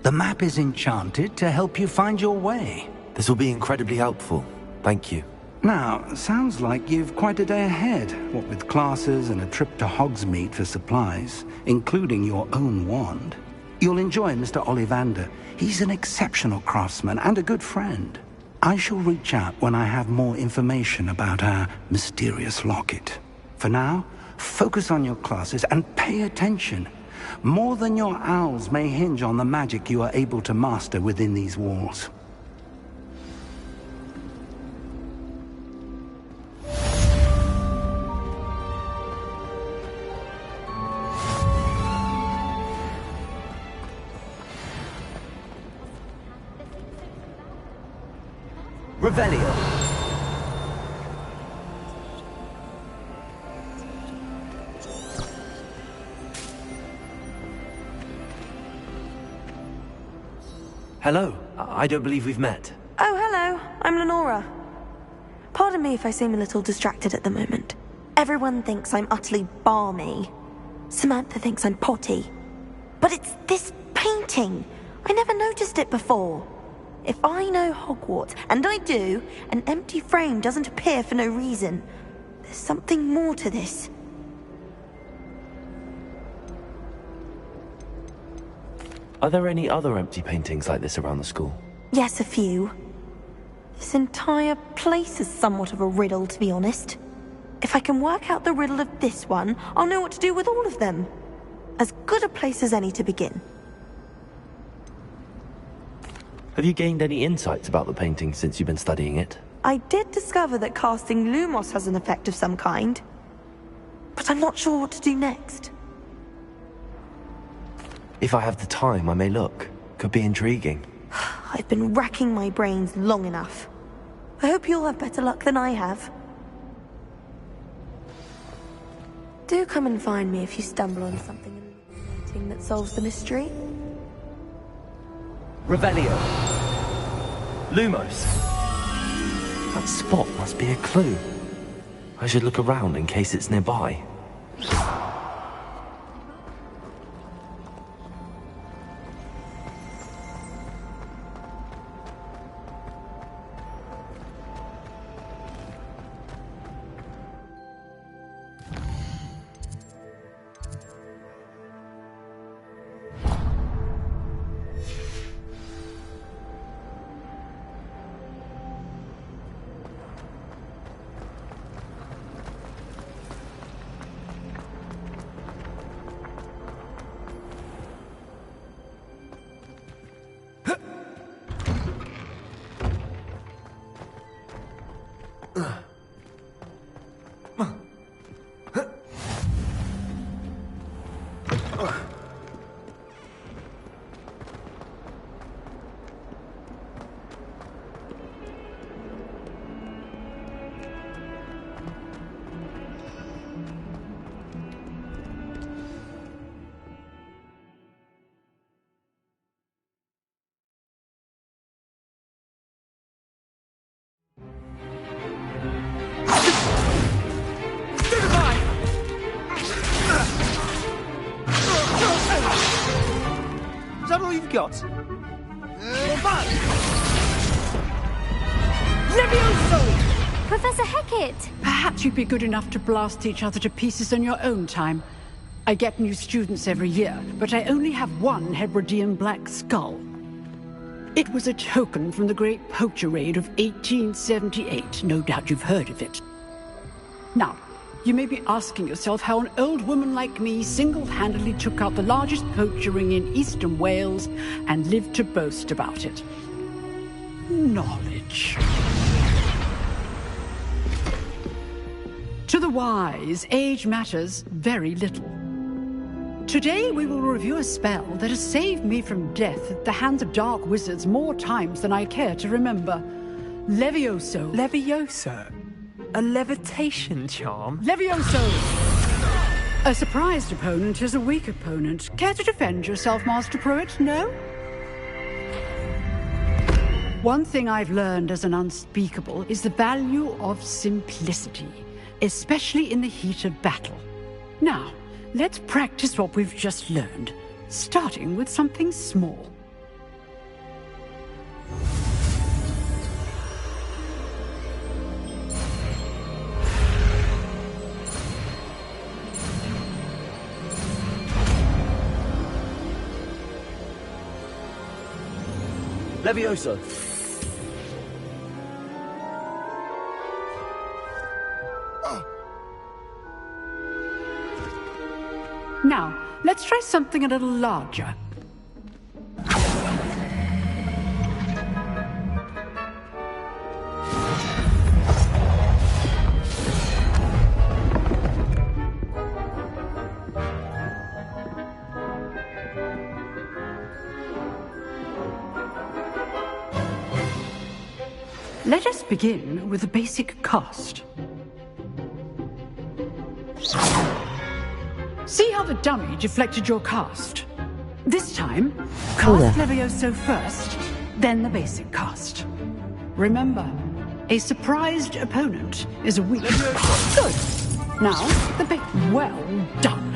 The map is enchanted to help you find your way. This will be incredibly helpful. Thank you. Now, sounds like you've quite a day ahead, what with classes and a trip to Hogsmeade for supplies, including your own wand. You'll enjoy Mr. Ollivander. He's an exceptional craftsman and a good friend. I shall reach out when I have more information about our mysterious locket. For now, focus on your classes and pay attention. More than your owls may hinge on the magic you are able to master within these walls. Revelio. Hello. I don't believe we've met. Oh, hello. I'm Lenora. Pardon me if I seem a little distracted at the moment. Everyone thinks I'm utterly balmy. Samantha thinks I'm potty. But it's this painting. I never noticed it before. If I know Hogwarts, and I do, an empty frame doesn't appear for no reason. There's something more to this. Are there any other empty paintings like this around the school? Yes, a few. This entire place is somewhat of a riddle, to be honest. If I can work out the riddle of this one, I'll know what to do with all of them. As good a place as any to begin. Have you gained any insights about the painting since you've been studying it? I did discover that casting Lumos has an effect of some kind. But I'm not sure what to do next. If I have the time, I may look. Could be intriguing. I've been racking my brains long enough. I hope you'll have better luck than I have. Do come and find me if you stumble on something in the painting that solves the mystery. Revelio. Lumos. That spot must be a clue. I should look around in case it's nearby. Is that all you've got? Levioso! Professor Hecat! Perhaps you'd be good enough to blast each other to pieces on your own time. I get new students every year, but I only have one Hebridean black skull. It was a token from the Great Poacher Raid of 1878. No doubt you've heard of it. Now, you may be asking yourself how an old woman like me single-handedly took out the largest poacher ring in eastern Wales and lived to boast about it. Knowledge. To the wise, age matters very little. Today we will review a spell that has saved me from death at the hands of dark wizards more times than I care to remember. Levioso. Levioso? A levitation charm? Levioso! A surprised opponent is a weak opponent. Care to defend yourself, Master Pruitt? No? One thing I've learned as an unspeakable is the value of simplicity, especially in the heat of battle. Now, let's practice what we've just learned, starting with something small. Levioso. Now, let's try something a little larger. Let us begin with the basic cast. See how the dummy deflected your cast? This time, cast Levioso first, then the basic cast. Remember, a surprised opponent is a weak... Good. Now, the bit... Well done.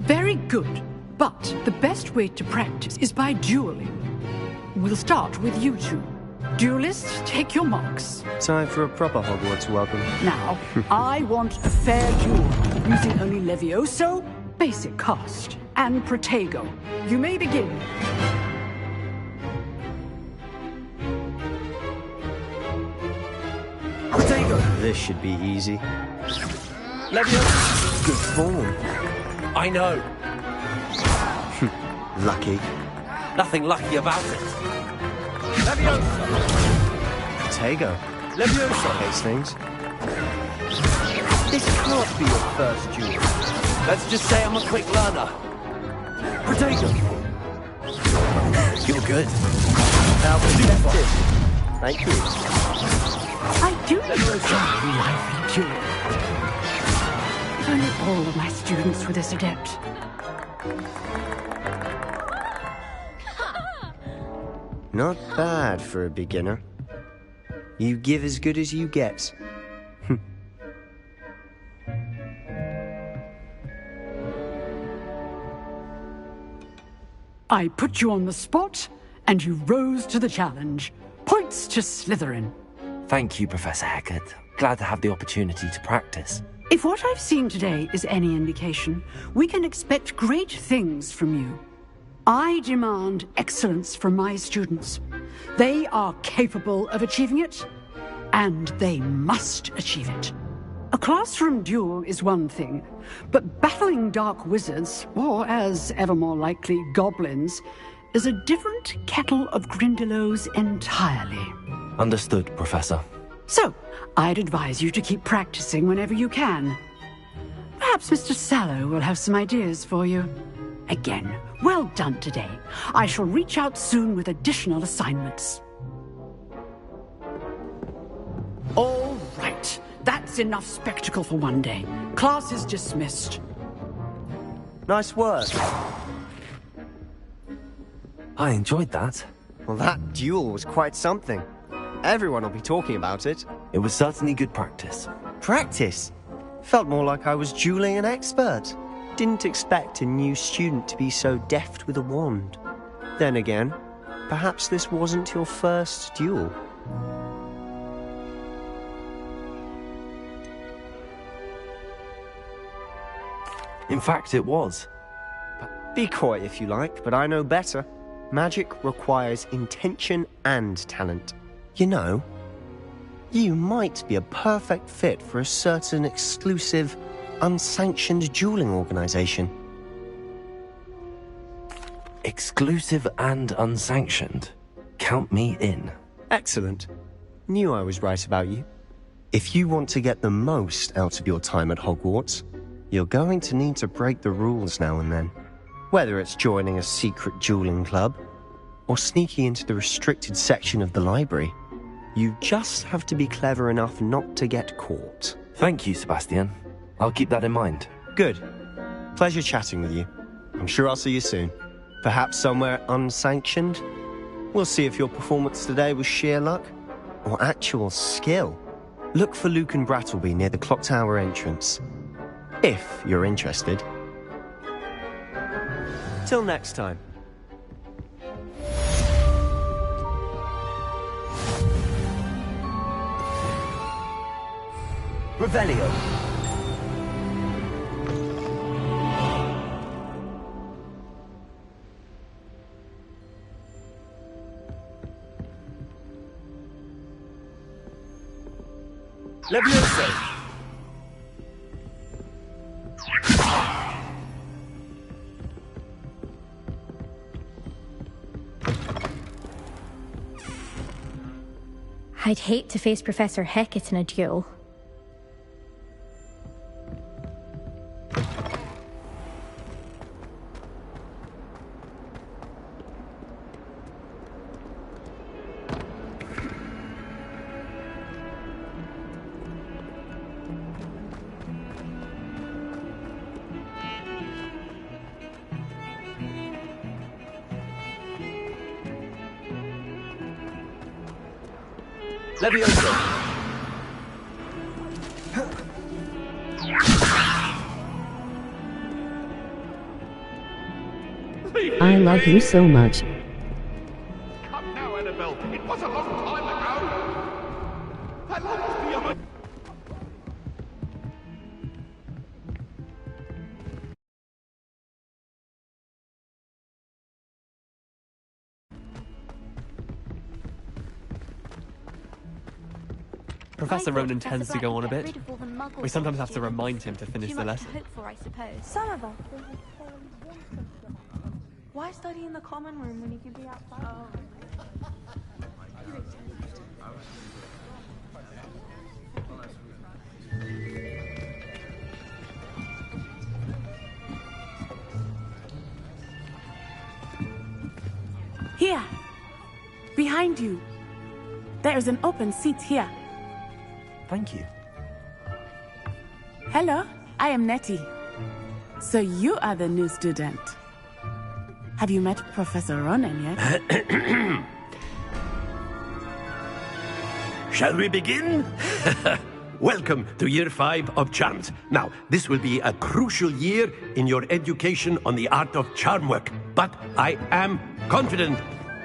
Very good. But the best way to practice is by dueling. We'll start with you two. Duelists, take your marks. Time for a proper Hogwarts welcome. Now, I want a fair duel, using only Levioso, basic cast, and Protego. You may begin. Protego! This should be easy. Levioso! Good form. I know. Lucky. Nothing lucky about it. Levioso! Protego. Levioso! Case things. This can't be your first duel. Let's just say I'm a quick learner. Protego! You're good. Now perspective. Thank you. I do enjoy lively duel. If only all of my students were this adept. Not bad for a beginner. You give as good as you get. I put you on the spot, and you rose to the challenge. Points to Slytherin. Thank you, Professor Hecat. Glad to have the opportunity to practice. If what I've seen today is any indication, we can expect great things from you. I demand excellence from my students. They are capable of achieving it, and they must achieve it. A classroom duel is one thing, but battling dark wizards, or as ever more likely, goblins, is a different kettle of Grindylows entirely. Understood, Professor. So, I'd advise you to keep practicing whenever you can. Perhaps Mr. Sallow will have some ideas for you. Again, well done today. I shall reach out soon with additional assignments. All right. That's enough spectacle for one day. Class is dismissed. Nice work. I enjoyed that. Well, that duel was quite something. Everyone will be talking about it. It was certainly good practice. Practice? Felt more like I was dueling an expert. Didn't expect a new student to be so deft with a wand. Then again, perhaps this wasn't your first duel. In fact, it was. Be quiet if you like, but I know better. Magic requires intention and talent. You know, you might be a perfect fit for a certain exclusive, unsanctioned dueling organization. Exclusive and unsanctioned. Count me in. Excellent. Knew I was right about you. If you want to get the most out of your time at Hogwarts, you're going to need to break the rules now and then. Whether it's joining a secret dueling club, or sneaking into the restricted section of the library, you just have to be clever enough not to get caught. Thank you, Sebastian. I'll keep that in mind. Good. Pleasure chatting with you. I'm sure I'll see you soon. Perhaps somewhere unsanctioned? We'll see if your performance today was sheer luck or actual skill. Look for Luke and Brattleby near the clock tower entrance, if you're interested. Till next time. Revelio. Levioso. I'd hate to face Professor Hecat in a duel. Levioso. I love you so much. Come now, Annabelle. It was a long time ago. That must be a... Professor Ronan tends to go on a bit. We sometimes have to remind him to finish the lesson. Some of us. Why study in the common room when you could be outside? Here. Behind you. There is an open seat here. Thank you. Hello, I am Nettie. So you are the new student. Have you met Professor Ronan yet? Shall we begin? Welcome to Year 5 of Charms. Now, this will be a crucial year in your education on the art of charm work, but I am confident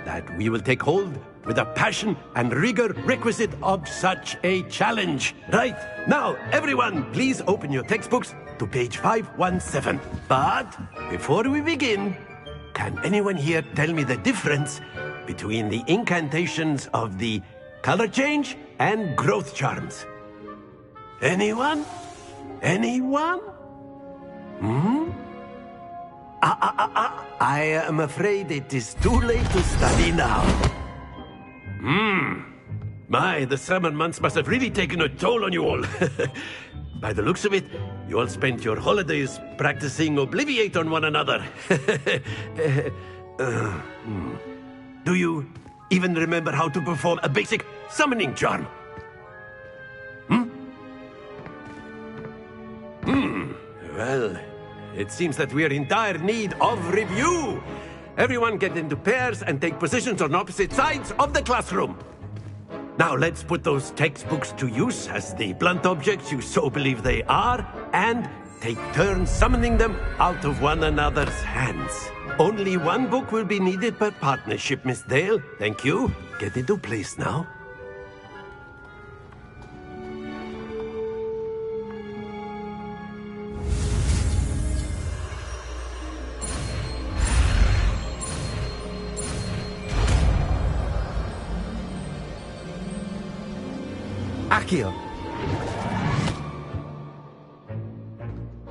that we will take hold with the passion and rigor requisite of such a challenge. Right, now, everyone, please open your textbooks to page 517. But before we begin, can anyone here tell me the difference between the incantations of the color change and growth charms? Anyone? Anyone? I am afraid it is too late to study now. My, the summer months must have really taken a toll on you all. By the looks of it, you all spent your holidays practicing Obliviate on one another. Do you even remember how to perform a basic summoning charm? Well, it seems that we are in dire need of review. Everyone get into pairs and take positions on opposite sides of the classroom. Now let's put those textbooks to use as the blunt objects you so believe they are, and take turns summoning them out of one another's hands. Only one book will be needed per partnership, Miss Dale. Thank you. Get into place now. Akio.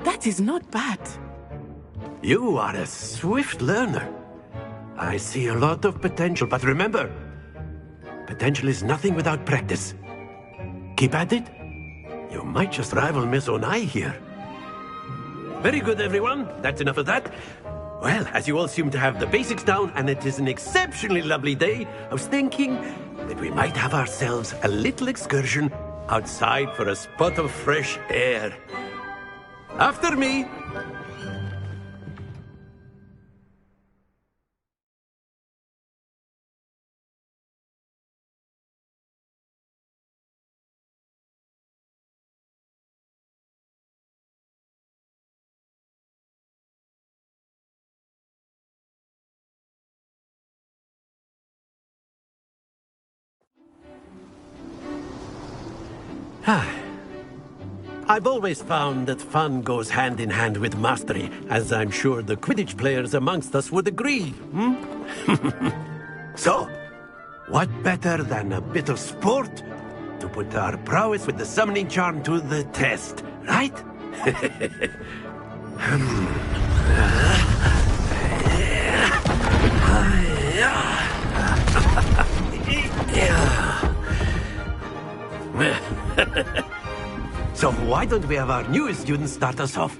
That is not bad. You are a swift learner. I see a lot of potential, but remember, potential is nothing without practice. Keep at it. You might just rival Miss Onai here. Very good, everyone. That's enough of that. Well, as you all seem to have the basics down, and it is an exceptionally lovely day, I was thinking that we might have ourselves a little excursion outside for a spot of fresh air. After me. I've always found that fun goes hand in hand with mastery, as I'm sure the Quidditch players amongst us would agree. So, what better than a bit of sport to put our prowess with the summoning charm to the test, right? So why don't we have our newest student start us off?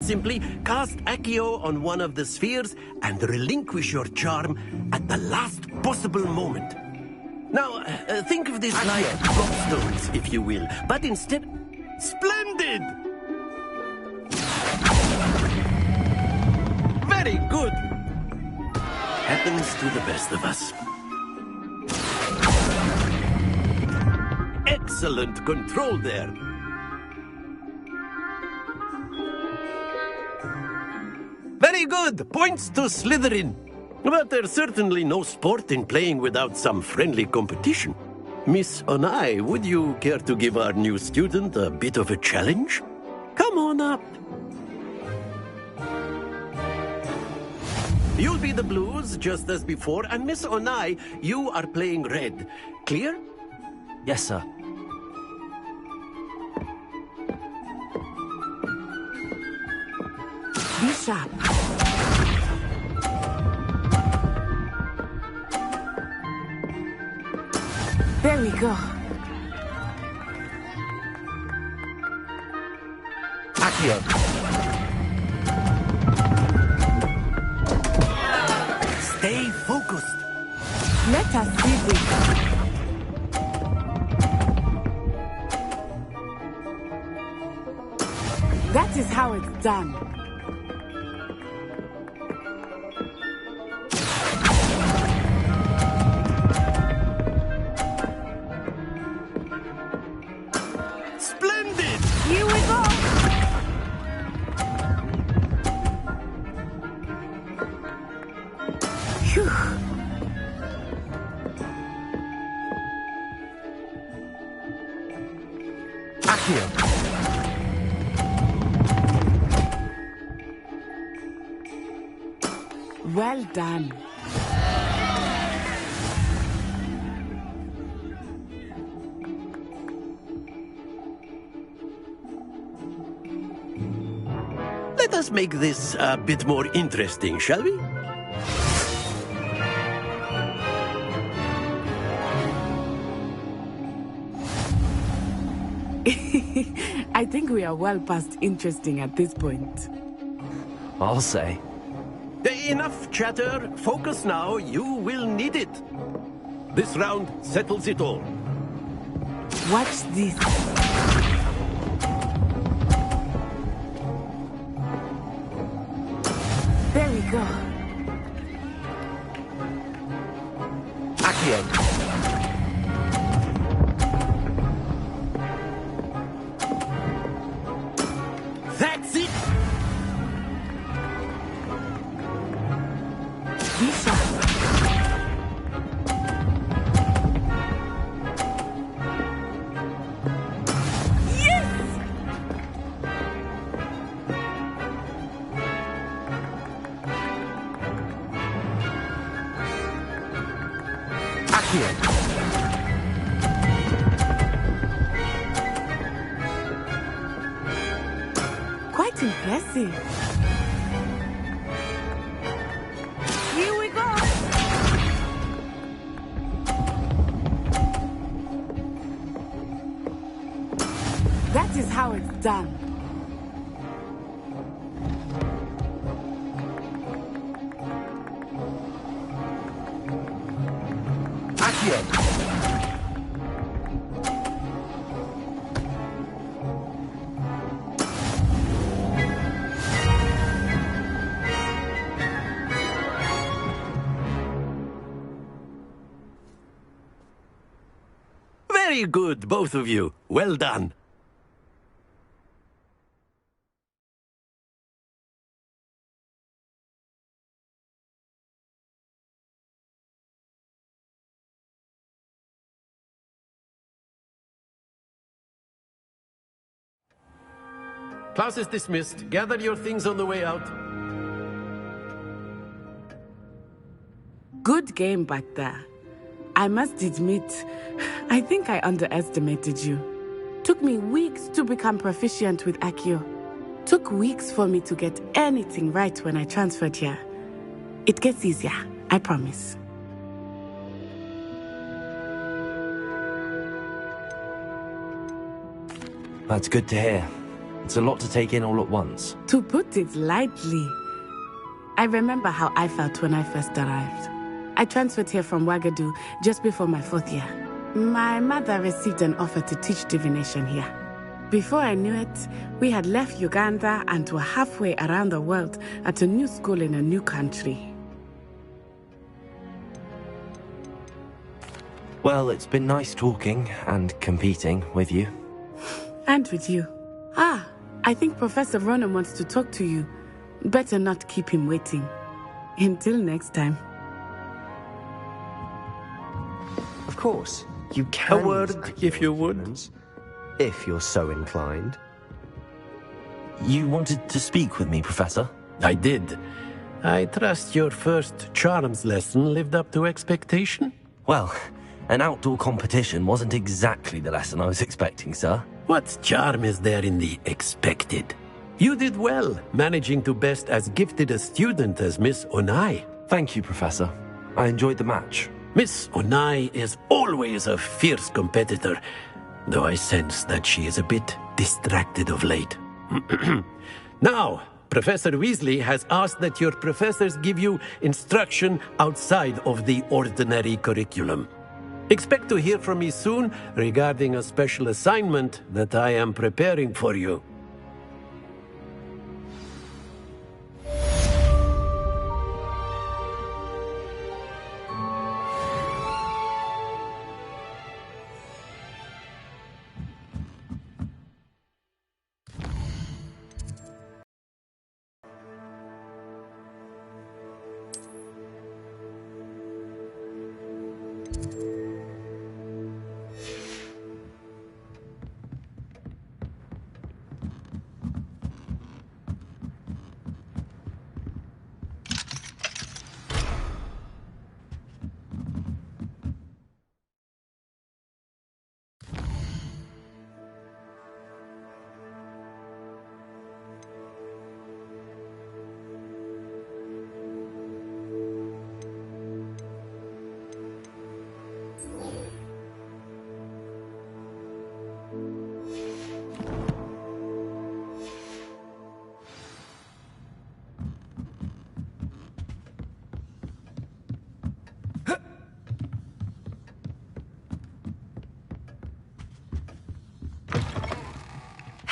Simply cast Accio on one of the spheres and relinquish your charm at the last possible moment. Now, think of this like gobstones, if you will, but instead... Splendid! Very good! Happens to the best of us. Excellent control there. Very good! Points to Slytherin. But there's certainly no sport in playing without some friendly competition. Miss Onai, would you care to give our new student a bit of a challenge? Come on up. You'll be the blues, just as before, and Miss Onai, you are playing red. Clear? Yes, sir. Be sharp. There we go. Accio. Stay focused. Let us see this. That is how it's done. Splendid! Here we go! Phew. Accio. Well done. Let us make this a bit more interesting, shall we? I think we are well past interesting at this point. I'll say. Enough chatter. Focus now. You will need it. This round settles it all. Watch this. There we go. Accio. That's it! Be sharp. Quite impressive. Here we go! That is how it's done. Very good, both of you. Well done. Class is dismissed. Gather your things on the way out. Good game back there. I must admit, I think I underestimated you. Took me weeks to become proficient with Accio. Took weeks for me to get anything right when I transferred here. It gets easier, I promise. That's good to hear. It's a lot to take in all at once. To put it lightly, I remember how I felt when I first arrived. I transferred here from Wagadu just before my 4th year. My mother received an offer to teach divination here. Before I knew it, we had left Uganda and were halfway around the world at a new school in a new country. Well, it's been nice talking and competing with you. And with you. Ah, I think Professor Ronan wants to talk to you. Better not keep him waiting. Until next time. Of course, you can. A word, if you would. If you're so inclined. You wanted to speak with me, Professor? I did. I trust your first charms lesson lived up to expectation? Well, an outdoor competition wasn't exactly the lesson I was expecting, sir. What charm is there in the expected? You did well, managing to best as gifted a student as Miss Onai. Thank you, Professor. I enjoyed the match. Miss Onai is always a fierce competitor, though I sense that she is a bit distracted of late. Now, Professor Weasley has asked that your professors give you instruction outside of the ordinary curriculum. Expect to hear from me soon regarding a special assignment that I am preparing for you.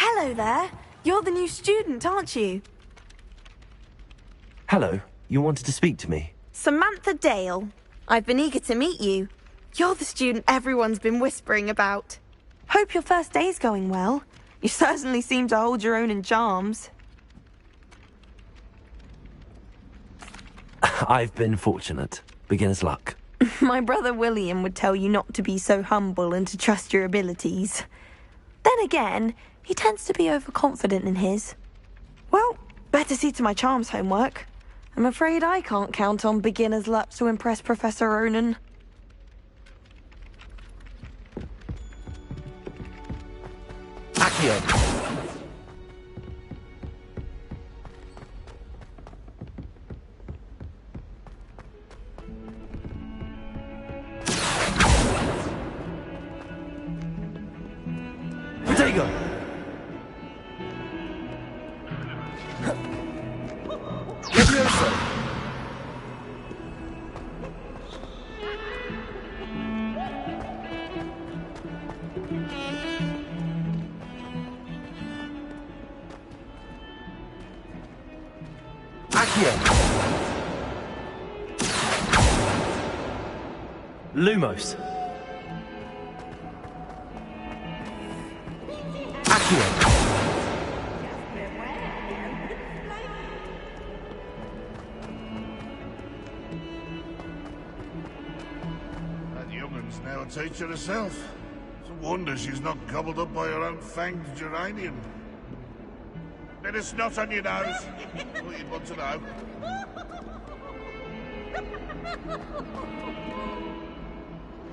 Hello there. You're the new student, aren't you? Hello. You wanted to speak to me? Samantha Dale. I've been eager to meet you. You're the student everyone's been whispering about. Hope your first day's going well. You certainly seem to hold your own in charms. I've been fortunate. Beginner's luck. My brother William would tell you not to be so humble and to trust your abilities. Then again, he tends to be overconfident in his. Well, better see to my charms homework. I'm afraid I can't count on beginner's luck to impress Professor Ronan. Accio. Protego. Levioso. Accio. Lumos. Accio. That young'un's now a teacher herself. It's a wonder she's not gobbled up by her own fanged geranium. Bit of snot on your nose. What you'd want to know.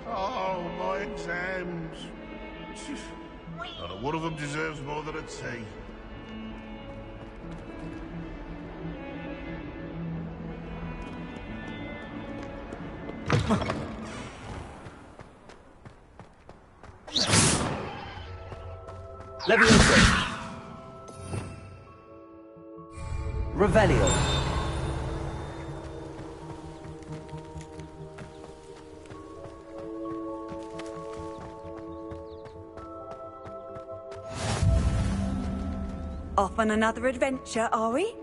Oh, my exams. Not one of them deserves more than a tea. Levioso. Revelio. Off on another adventure, are we?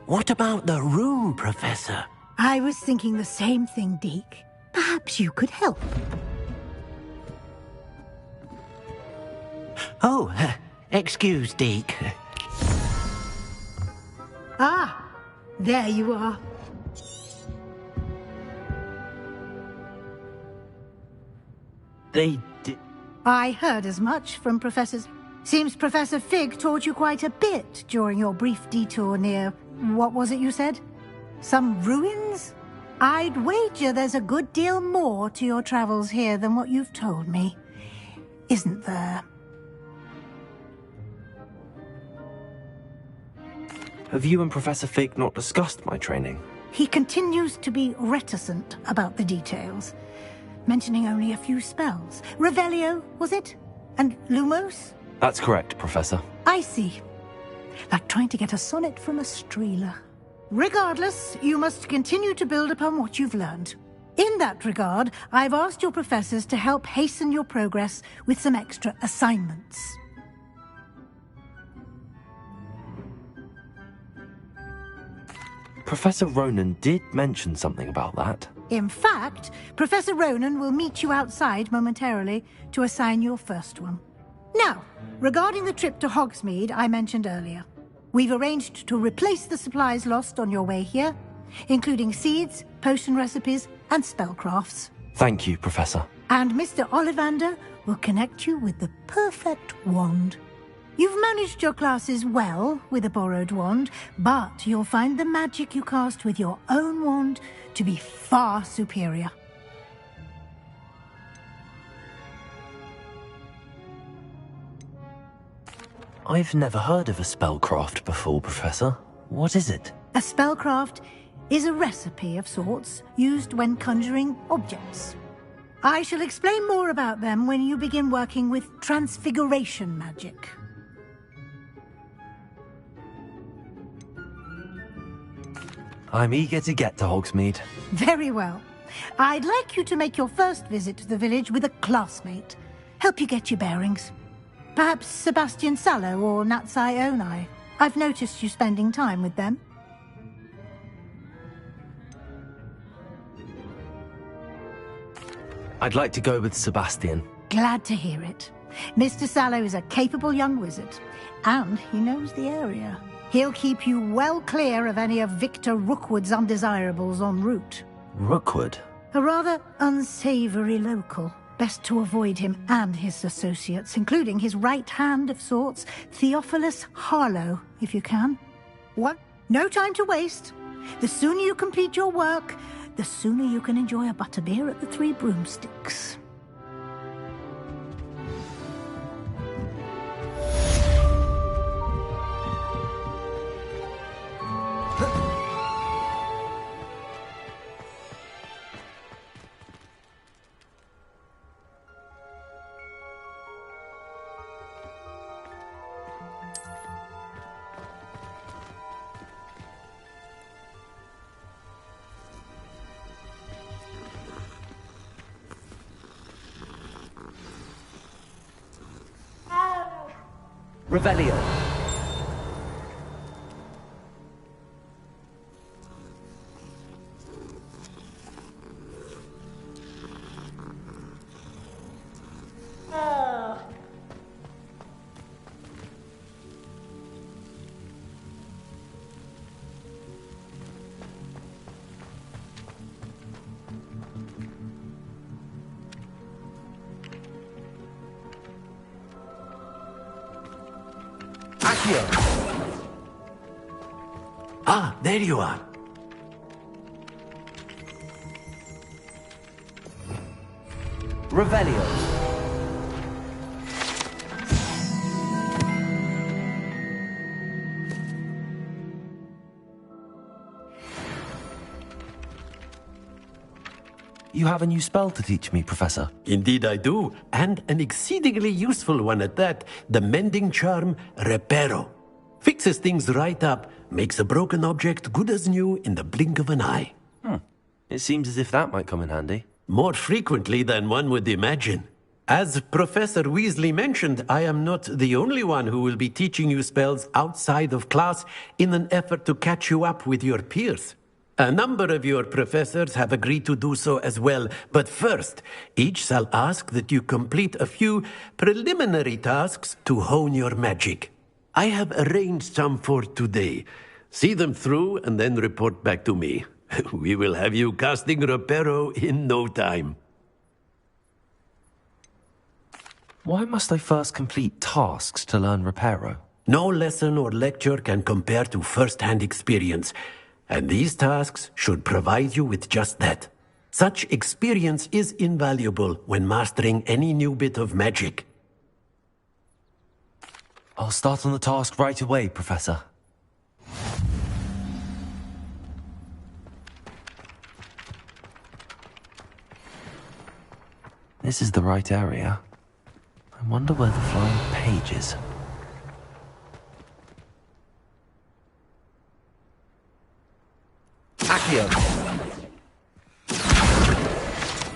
What about the room, Professor? I was thinking the same thing, Deke. Perhaps you could help. Oh, excuse, Deke. Ah, there you are. They did. I heard as much from Professors. Seems Professor Fig taught you quite a bit during your brief detour near... What was it you said? Some ruins? I'd wager there's a good deal more to your travels here than what you've told me. Isn't there? Have you and Professor Fig not discussed my training? He continues to be reticent about the details, mentioning only a few spells. Revelio, was it? And Lumos? That's correct, Professor. I see. Like trying to get a sonnet from a streeler. Regardless, you must continue to build upon what you've learned. In that regard, I've asked your professors to help hasten your progress with some extra assignments. Professor Ronan did mention something about that. In fact, Professor Ronan will meet you outside momentarily to assign your first one. Now, regarding the trip to Hogsmeade I mentioned earlier, we've arranged to replace the supplies lost on your way here, including seeds, potion recipes, and spellcrafts. Thank you, Professor. And Mr. Ollivander will connect you with the perfect wand. You've managed your classes well with a borrowed wand, but you'll find the magic you cast with your own wand to be far superior. I've never heard of a spellcraft before, Professor. What is it? A spellcraft is a recipe of sorts used when conjuring objects. I shall explain more about them when you begin working with transfiguration magic. I'm eager to get to Hogsmeade. Very well. I'd like you to make your first visit to the village with a classmate. Help you get your bearings. Perhaps Sebastian Sallow or Natsai Onai. I've noticed you spending time with them. I'd like to go with Sebastian. Glad to hear it. Mr. Sallow is a capable young wizard, and he knows the area. He'll keep you well clear of any of Victor Rookwood's undesirables en route. Rookwood? A rather unsavory local. Best to avoid him and his associates, including his right hand of sorts, Theophilus Harlow, if you can. What? No time to waste. The sooner you complete your work, the sooner you can enjoy a butterbeer at the Three Broomsticks. Revelio. Ah, there you are. Revelio. You have a new spell to teach me, Professor. Indeed I do, and an exceedingly useful one at that. The mending charm, Reparo. Fixes things right up, makes a broken object good as new in the blink of an eye. It seems as if that might come in handy. More frequently than one would imagine. As Professor Weasley mentioned, I am not the only one who will be teaching you spells outside of class in an effort to catch you up with your peers. A number of your professors have agreed to do so as well, but first, each shall ask that you complete a few preliminary tasks to hone your magic. I have arranged some for today. See them through and then report back to me. We will have you casting Reparo in no time. Why must I first complete tasks to learn Reparo? No lesson or lecture can compare to first-hand experience, and these tasks should provide you with just that. Such experience is invaluable when mastering any new bit of magic. I'll start on the task right away, Professor. This is the right area. I wonder where the flying page is. Accio!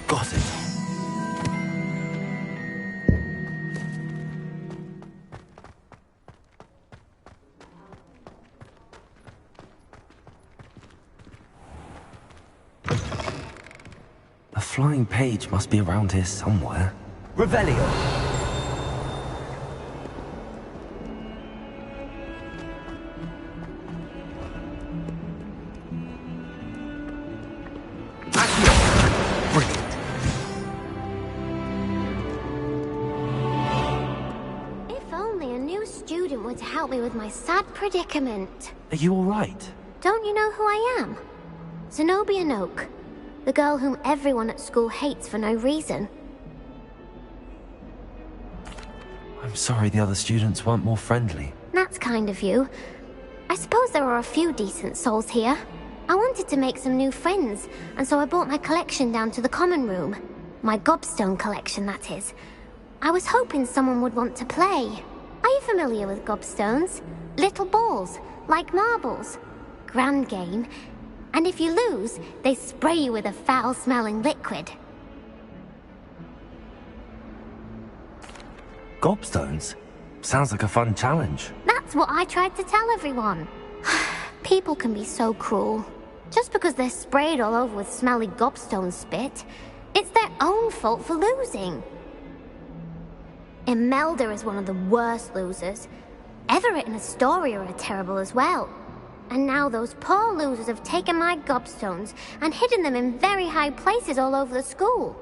Got it. The flying page must be around here somewhere. Revelio! To help me with my sad predicament. Are you all right? Don't you know who I am? Zenobia Noak, the girl whom everyone at school hates for no reason. I'm sorry the other students weren't more friendly. That's kind of you. I suppose there are a few decent souls here. I wanted to make some new friends, and so I brought my collection down to the common room. My gobstone collection, that is. I was hoping someone would want to play. Are you familiar with gobstones? Little balls, like marbles. Grand game. And if you lose, they spray you with a foul-smelling liquid. Gobstones? Sounds like a fun challenge. That's what I tried to tell everyone. People can be so cruel. Just because they're sprayed all over with smelly gobstone spit, it's their own fault for losing. Imelda is one of the worst losers. Everett and Astoria are terrible as well. And now those poor losers have taken my gobstones and hidden them in very high places all over the school.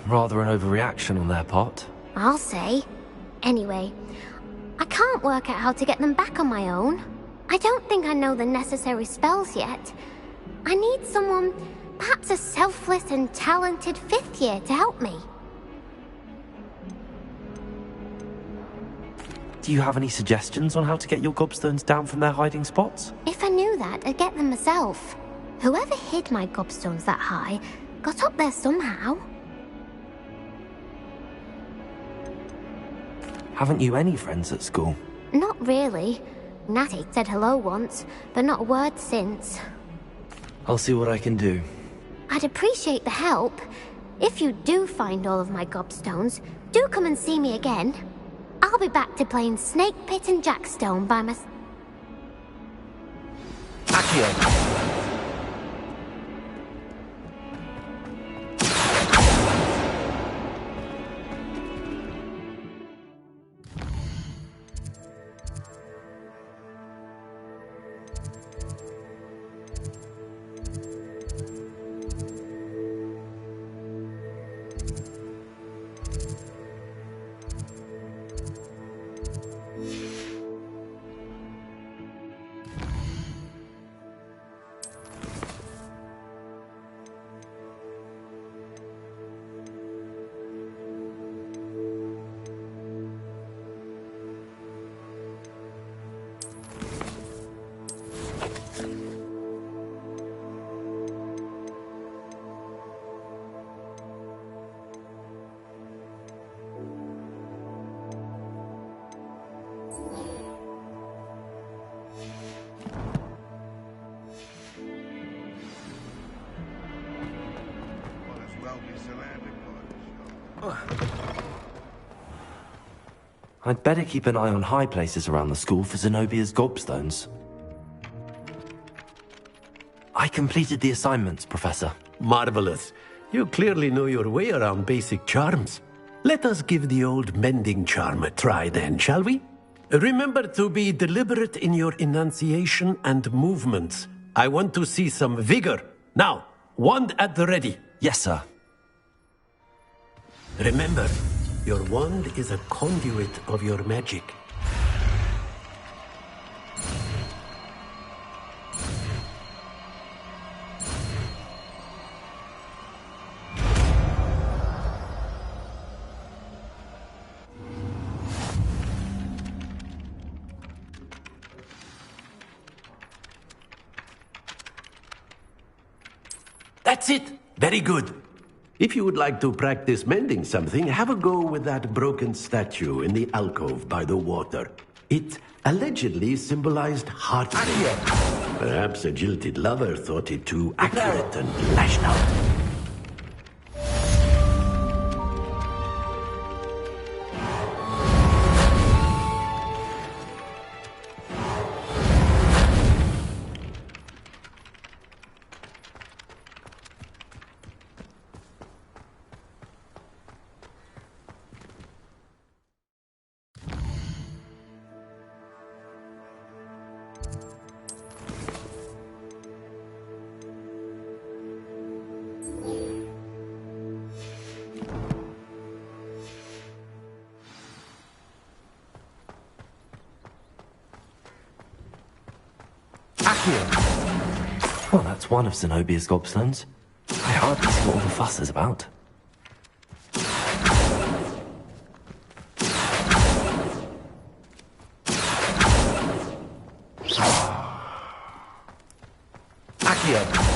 Rather an overreaction on their part. I'll say. Anyway, I can't work out how to get them back on my own. I don't think I know the necessary spells yet. I need someone, perhaps a selfless and talented 5th year to help me. Do you have any suggestions on how to get your gobstones down from their hiding spots? If I knew that, I'd get them myself. Whoever hid my gobstones that high got up there somehow. Haven't you any friends at school? Not really. Natty said hello once, but not a word since. I'll see what I can do. I'd appreciate the help. If you do find all of my gobstones, do come and see me again. I'll be back to playing Snake Pit and Jackstone by myself. Accio! I'd better keep an eye on high places around the school for Zenobia's gobstones. I completed the assignments, Professor. Marvelous. You clearly know your way around basic charms. Let us give the old mending charm a try then, shall we? Remember to be deliberate in your enunciation and movements. I want to see some vigor. Now, wand at the ready. Yes, sir. Remember, your wand is a conduit of your magic. That's it! Very good. If you would like to practice mending something, have a go with that broken statue in the alcove by the water. It allegedly symbolized heartbreak. Perhaps a jilted lover thought it too accurate and lashed out. Well, that's one of Zenobia's gobstones. I hardly see what all the fuss is about. Accio!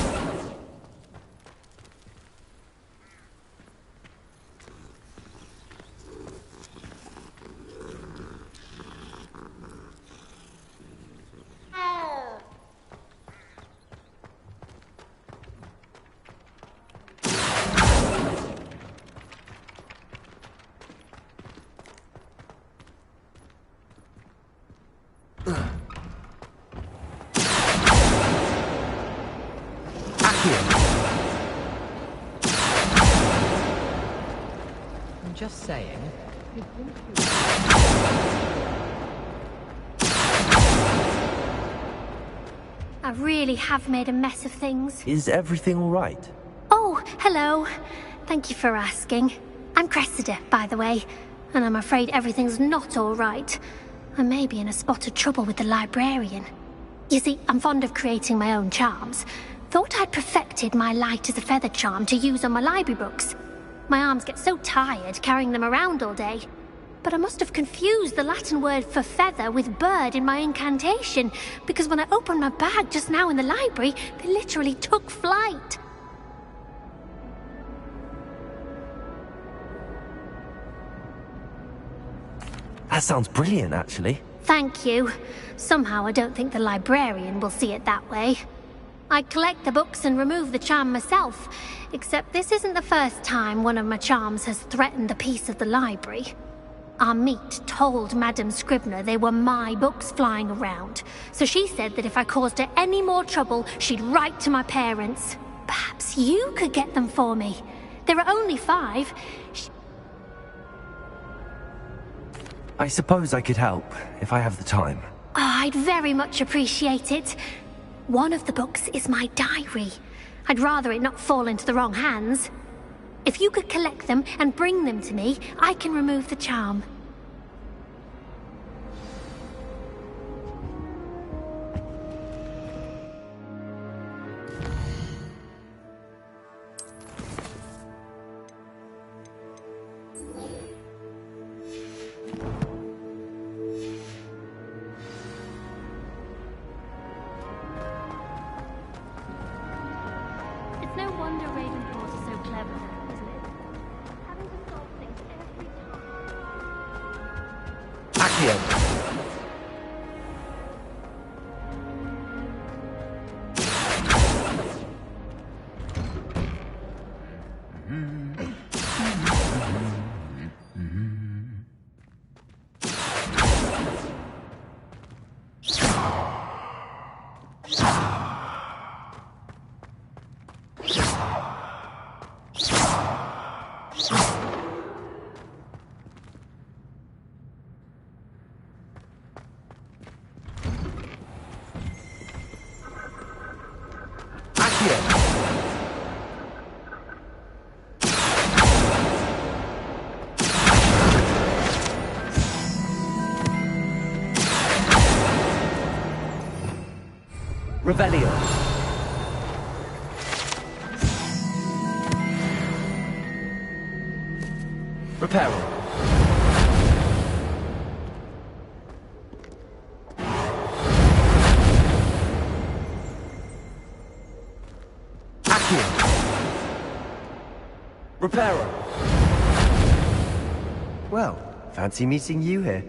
I'm just saying, I really have made a mess of things. Is everything all right? Oh, hello. Thank you for asking. I'm Cressida, by the way, and I'm afraid everything's not all right. I may be in a spot of trouble with the librarian. You see, I'm fond of creating my own charms. Thought I'd perfected my light as a feather charm to use on my library books. My arms get so tired carrying them around all day. But I must have confused the Latin word for feather with bird in my incantation, because when I opened my bag just now in the library, they literally took flight. That sounds brilliant, actually. Thank you. Somehow I don't think the librarian will see it that way. I collect the books and remove the charm myself, except this isn't the first time one of my charms has threatened the peace of the library. Our meet told Madame Scribner they were my books flying around, so she said that if I caused her any more trouble, she'd write to my parents. Perhaps you could get them for me. There are only 5. I suppose I could help, if I have the time. Oh, I'd very much appreciate it. One of the books is my diary. I'd rather it not fall into the wrong hands. If you could collect them and bring them to me, I can remove the charm. It's no wonder Ravenpaws are so clever now, isn't it? Having to solve things every time. Accio! Revelio. Reparo. Accio. Reparo. Well, fancy meeting you here.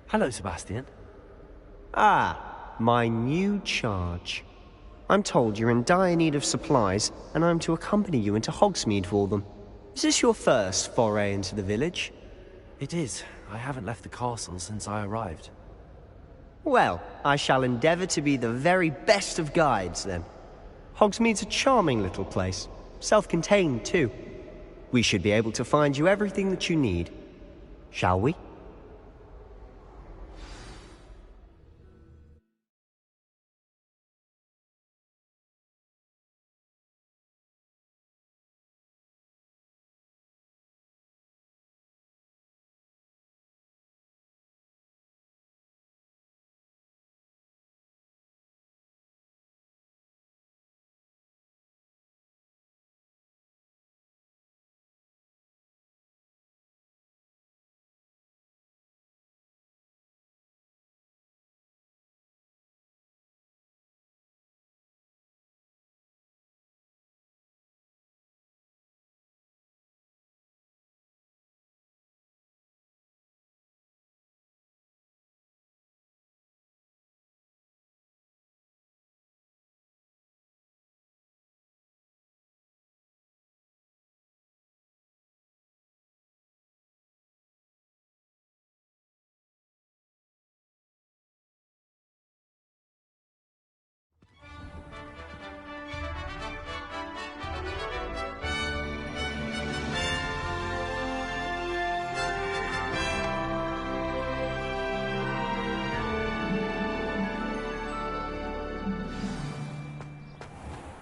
Hello, Sebastian. Ah, my new charge. I'm told you're in dire need of supplies, and I'm to accompany you into Hogsmeade for them. Is this your first foray into the village? It is. I haven't left the castle since I arrived. Well, I shall endeavour to be the very best of guides, then. Hogsmeade's a charming little place. Self-contained, too. We should be able to find you everything that you need. Shall we?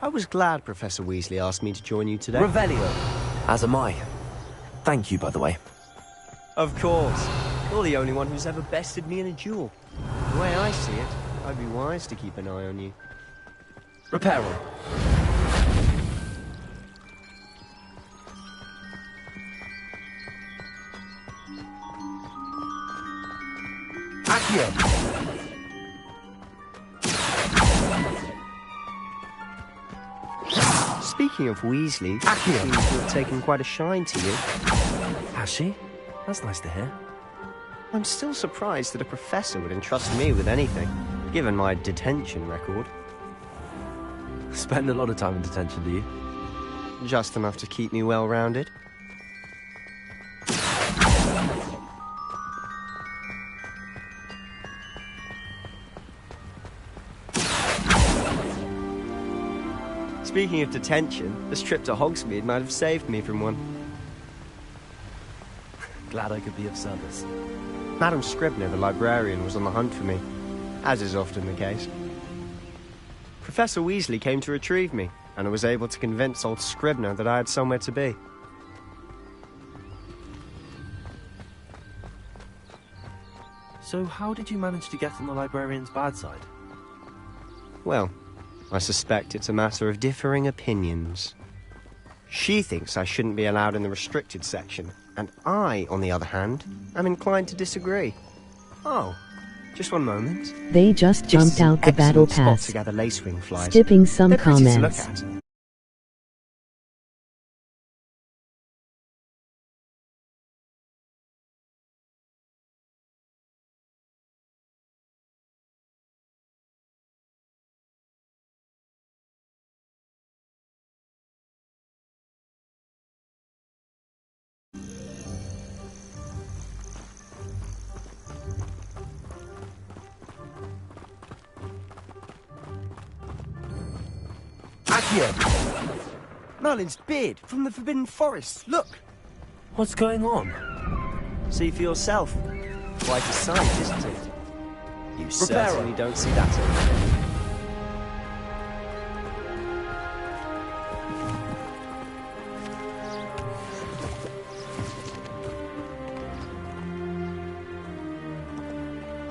I was glad Professor Weasley asked me to join you today. Revelio. As am I. Thank you, by the way. Of course. You're the only one who's ever bested me in a duel. The way I see it, I'd be wise to keep an eye on you. Reparo. Accio. Speaking of Weasley, she seems to have taken quite a shine to you. Has she? That's nice to hear. I'm still surprised that a professor would entrust me with anything, given my detention record. Spend a lot of time in detention, do you? Just enough to keep me well-rounded. Speaking of detention, this trip to Hogsmeade might have saved me from one. Glad I could be of service. Madam Scribner, the librarian, was on the hunt for me, as is often the case. Professor Weasley came to retrieve me, and I was able to convince old Scribner that I had somewhere to be. So how did you manage to get on the librarian's bad side? Well, I suspect it's a matter of differing opinions. She thinks I shouldn't be allowed in the restricted section, and I, on the other hand, am inclined to disagree. Oh, just one moment. They just jumped out the battle pass, to gather lacewing flies. skipping some They're pretty to look comments. at. Accio! Merlin's beard from the Forbidden Forest, look! What's going on? See for yourself. Quite a sight, isn't it? You Reparo. certainly don't see that every day.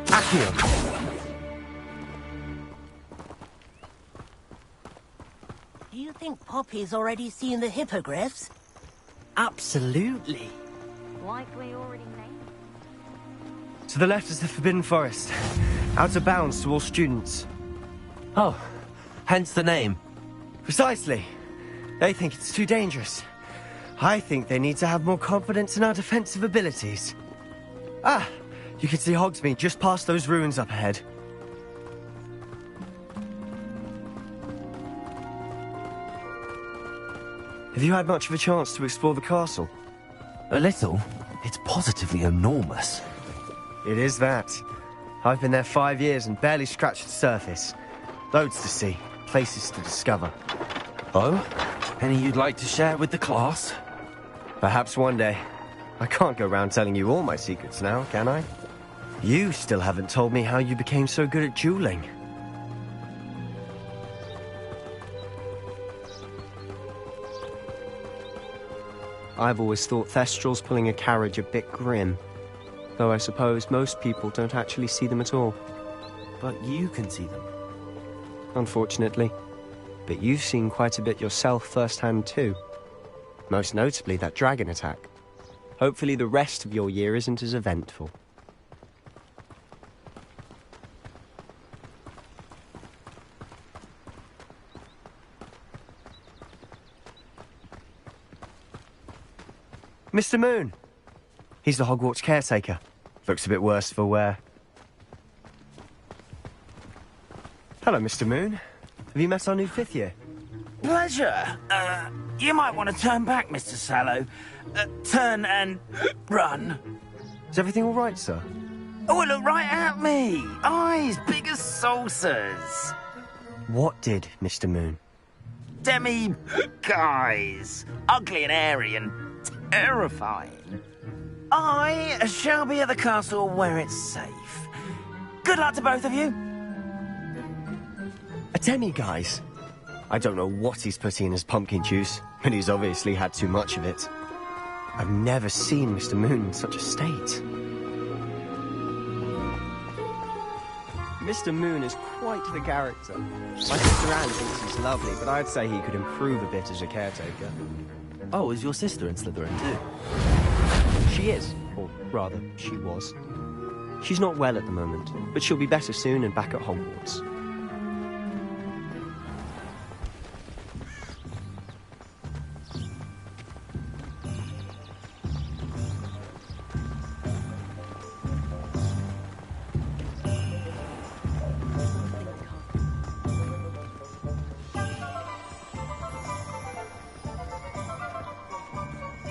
Accio! Do you think Poppy's already seen the hippogriffs? Absolutely. Likely already named. To the left is the Forbidden Forest. Out of bounds to all students. Oh, hence the name. Precisely. They think it's too dangerous. I think they need to have more confidence in our defensive abilities. Ah, you can see Hogsmeade just past those ruins up ahead. Have you had much of a chance to explore the castle? A little. It's positively enormous. It is that. I've been there 5 years and barely scratched the surface. Loads to see, places to discover. Oh? Any you'd like to share with the class? Perhaps one day. I can't go around telling you all my secrets now, can I? You still haven't told me how you became so good at dueling. I've always thought Thestrals pulling a carriage a bit grim. Though I suppose most people don't actually see them at all. But you can see them. Unfortunately. But you've seen quite a bit yourself firsthand too. Most notably that dragon attack. Hopefully the rest of your year isn't as eventful. Mr. Moon. He's the Hogwarts caretaker. Looks a bit worse for wear. Hello, Mr. Moon. Have you met our new 5th year? Pleasure. You might want to turn back, Mr. Sallow. Turn and run. Is everything all right, sir? Oh, look right at me. Eyes big as saucers. What did, Mr. Moon? Guys. Ugly and airy and terrifying. I shall be at the castle where it's safe. Good luck to both of you. A demi-guise? I don't know what he's putting in his pumpkin juice, but he's obviously had too much of it. I've never seen Mr. Moon in such a state. Mr. Moon is quite the character. My sister Anne thinks he's lovely, but I'd say he could improve a bit as a caretaker. Oh, is your sister in Slytherin too? She is. Or rather, she was. She's not well at the moment, but she'll be better soon and back at Hogwarts.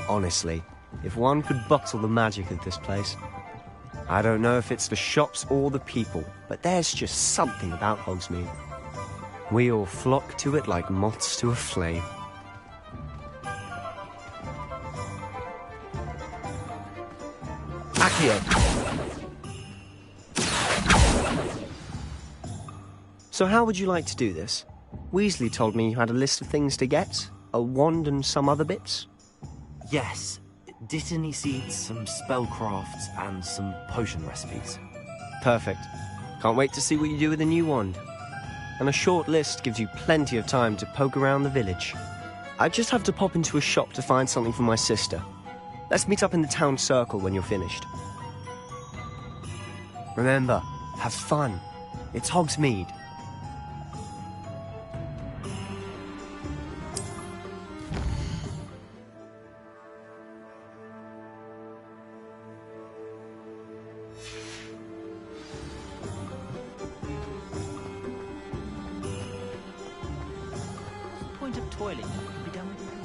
Honestly, if one could bottle the magic of this place. I don't know if it's the shops or the people, but there's just something about Hogsmeade. We all flock to it like moths to a flame. Accio! So how would you like to do this? Weasley told me you had a list of things to get, a wand and some other bits. Yes. Didn't he seed some spellcrafts and some potion recipes? Perfect. Can't wait to see what you do with the new wand. And a short list gives you plenty of time to poke around the village. I just have to pop into a shop to find something for my sister. Let's meet up in the town circle when you're finished. Remember, have fun. It's Hogsmeade. Point of toilet. Be done with it.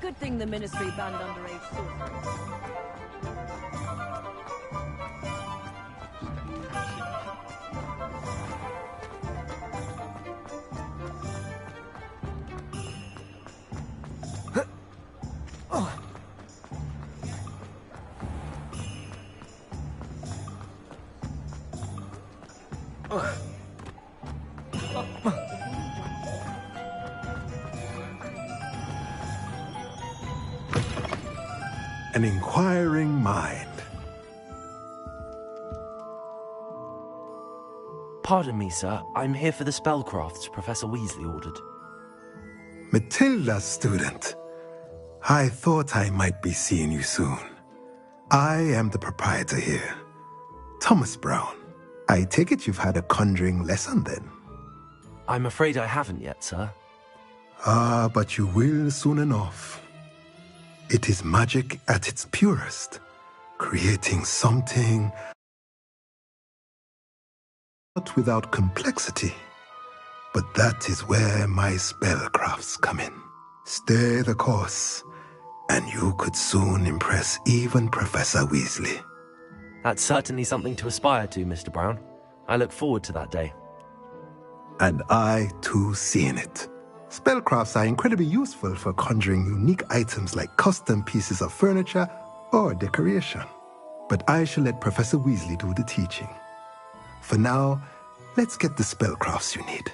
Good thing the Ministry banned underage sorcery. An inquiring mind. Pardon me, sir. I'm here for the spellcrafts Professor Weasley ordered. Matilda, student. I thought I might be seeing you soon. I am the proprietor here, Thomas Brown. I take it you've had a conjuring lesson then? I'm afraid I haven't yet, sir. Ah, but you will soon enough. It is magic at its purest, creating something not without complexity. But that is where my spellcrafts come in. Stay the course, and you could soon impress even Professor Weasley. That's certainly something to aspire to, Mr. Brown. I look forward to that day. And I, too, see in it. Spellcrafts are incredibly useful for conjuring unique items like custom pieces of furniture or decoration. But I shall let Professor Weasley do the teaching. For now, let's get the spellcrafts you need.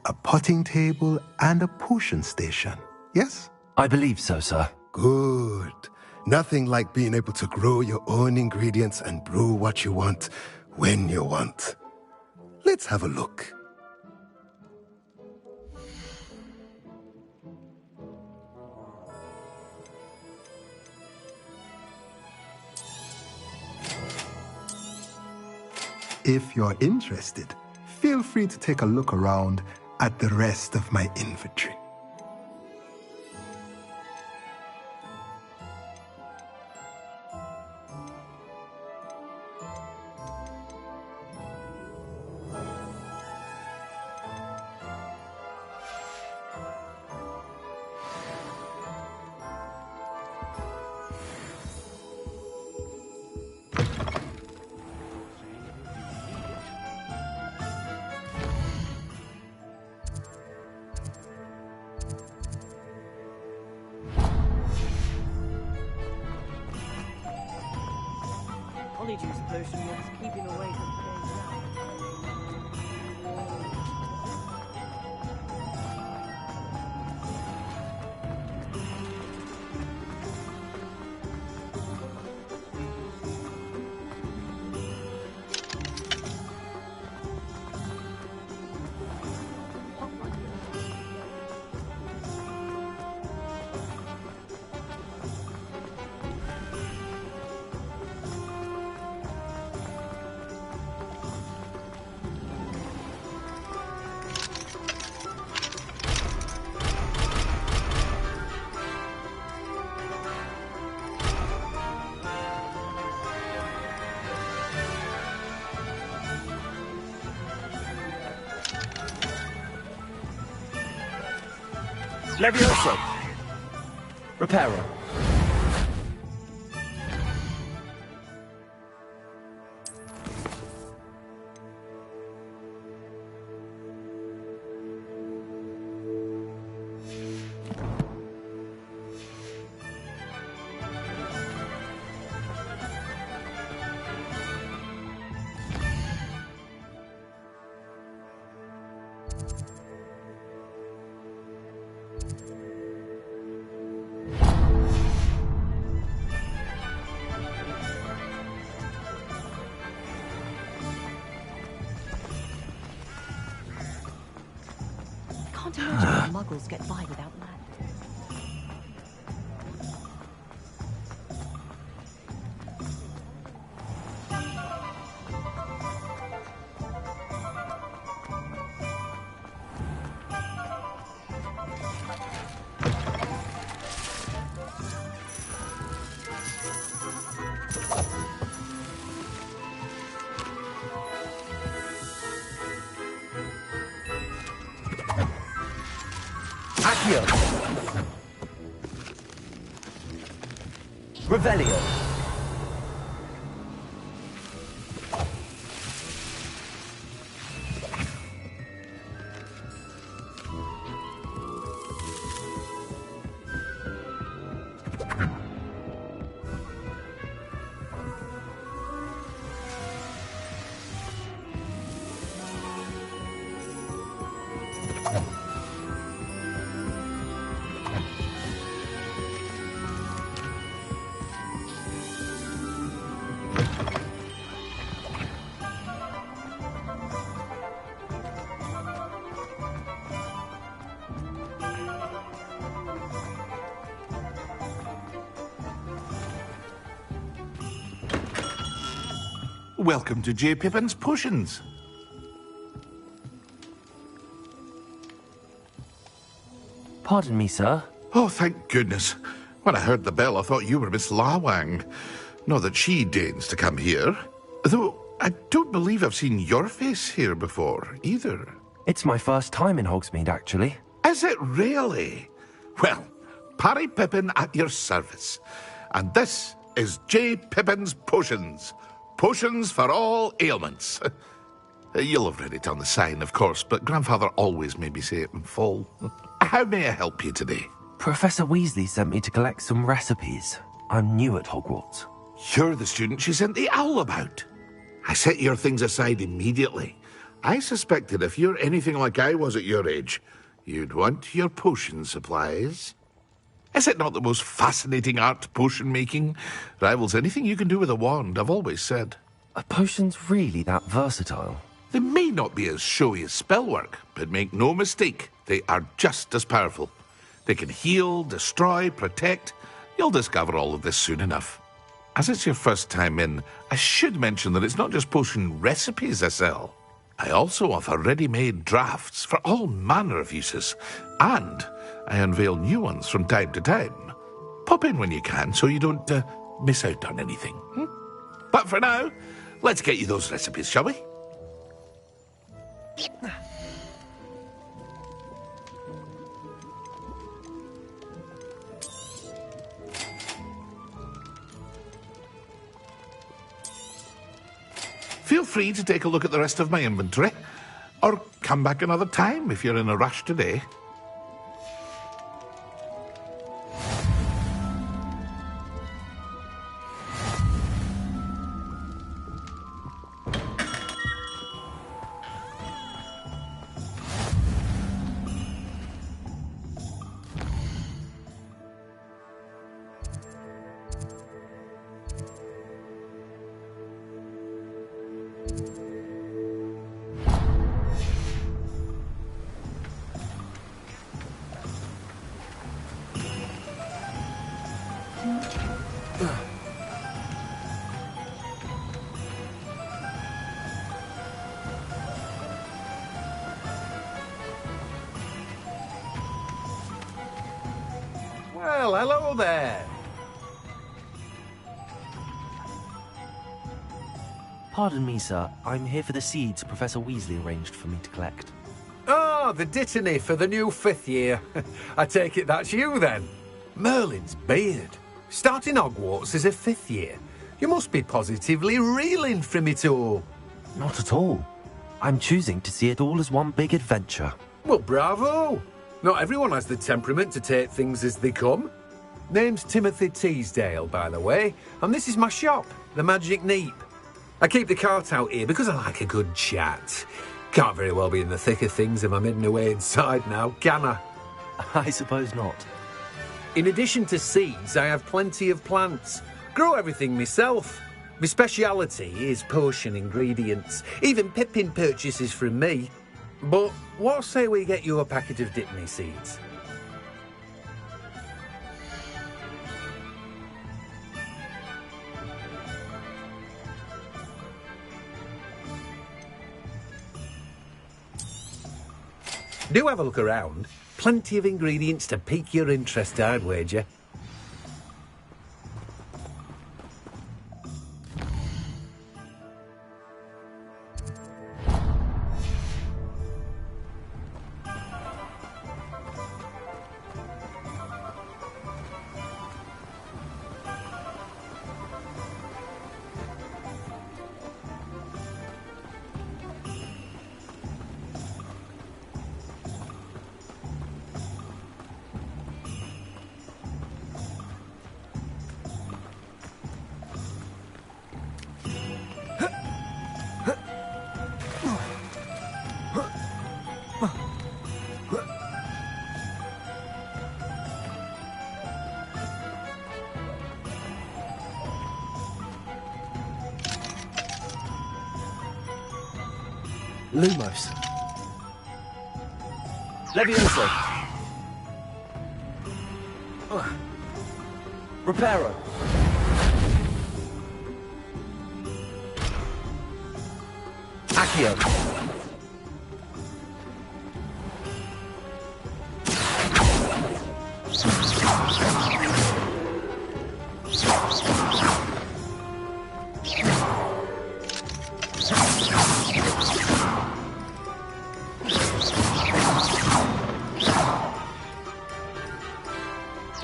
A potting table and a potion station, yes? I believe so, sir. Good. Nothing like being able to grow your own ingredients and brew what you want when you want. Let's have a look. If you're interested, feel free to take a look around at the rest of my inventory. Polyjuice potion was keeping away from Levioso. Reparo. Can't imagine how muggles get by without land. Accio. Revelio. Welcome to J. Pippin's Potions. Pardon me, sir. Oh, thank goodness. When I heard the bell, I thought you were Miss Lawang. Not that she deigns to come here. Though I don't believe I've seen your face here before, either. It's my first time in Hogsmeade, actually. Is it really? Well, Parry Pippin at your service. And this is J. Pippin's Potions. Potions for all ailments. You'll have read it on the sign, of course, but Grandfather always made me say it in full. How may I help you today? Professor Weasley sent me to collect some recipes. I'm new at Hogwarts. You're the student she sent the owl about. I set your things aside immediately. I suspected if you're anything like I was at your age, you'd want your potion supplies. Is it not the most fascinating art, potion making? Rivals anything you can do with a wand, I've always said. Are potions really that versatile? They may not be as showy as spellwork, but make no mistake, they are just as powerful. They can heal, destroy, protect. You'll discover all of this soon enough. As it's your first time in, I should mention that it's not just potion recipes I sell. I also offer ready-made drafts for all manner of uses, and I unveil new ones from time to time. Pop in when you can so you don't miss out on anything. But for now, let's get you those recipes, shall we? Feel free to take a look at the rest of my inventory, or come back another time if you're in a rush today. Well, hello there. Pardon me, sir. I'm here for the seeds Professor Weasley arranged for me to collect. Oh, the dittany for the new 5th year. I take it that's you, then. Merlin's beard. Starting Hogwarts as a 5th year. You must be positively reeling from it all. Not at all. I'm choosing to see it all as one big adventure. Well, bravo. Not everyone has the temperament to take things as they come. Name's Timothy Teasdale, by the way, and this is my shop, the Magic Neep. I keep the cart out here because I like a good chat. Can't very well be in the thick of things if I'm hidden away inside now, can I? I suppose not. In addition to seeds, I have plenty of plants. Grow everything myself. My speciality is potion ingredients. Even Pippin purchases from me. But what say we get you a packet of Dittany seeds? Do have a look around. Plenty of ingredients to pique your interest, I'd wager. Lumos. Leviosa. Reparo. Accio.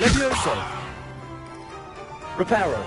Levioso! Reparo!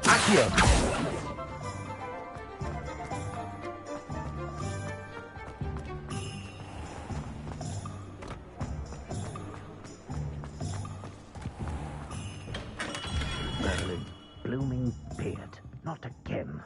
Accio! Merlin, blooming beard. Not again.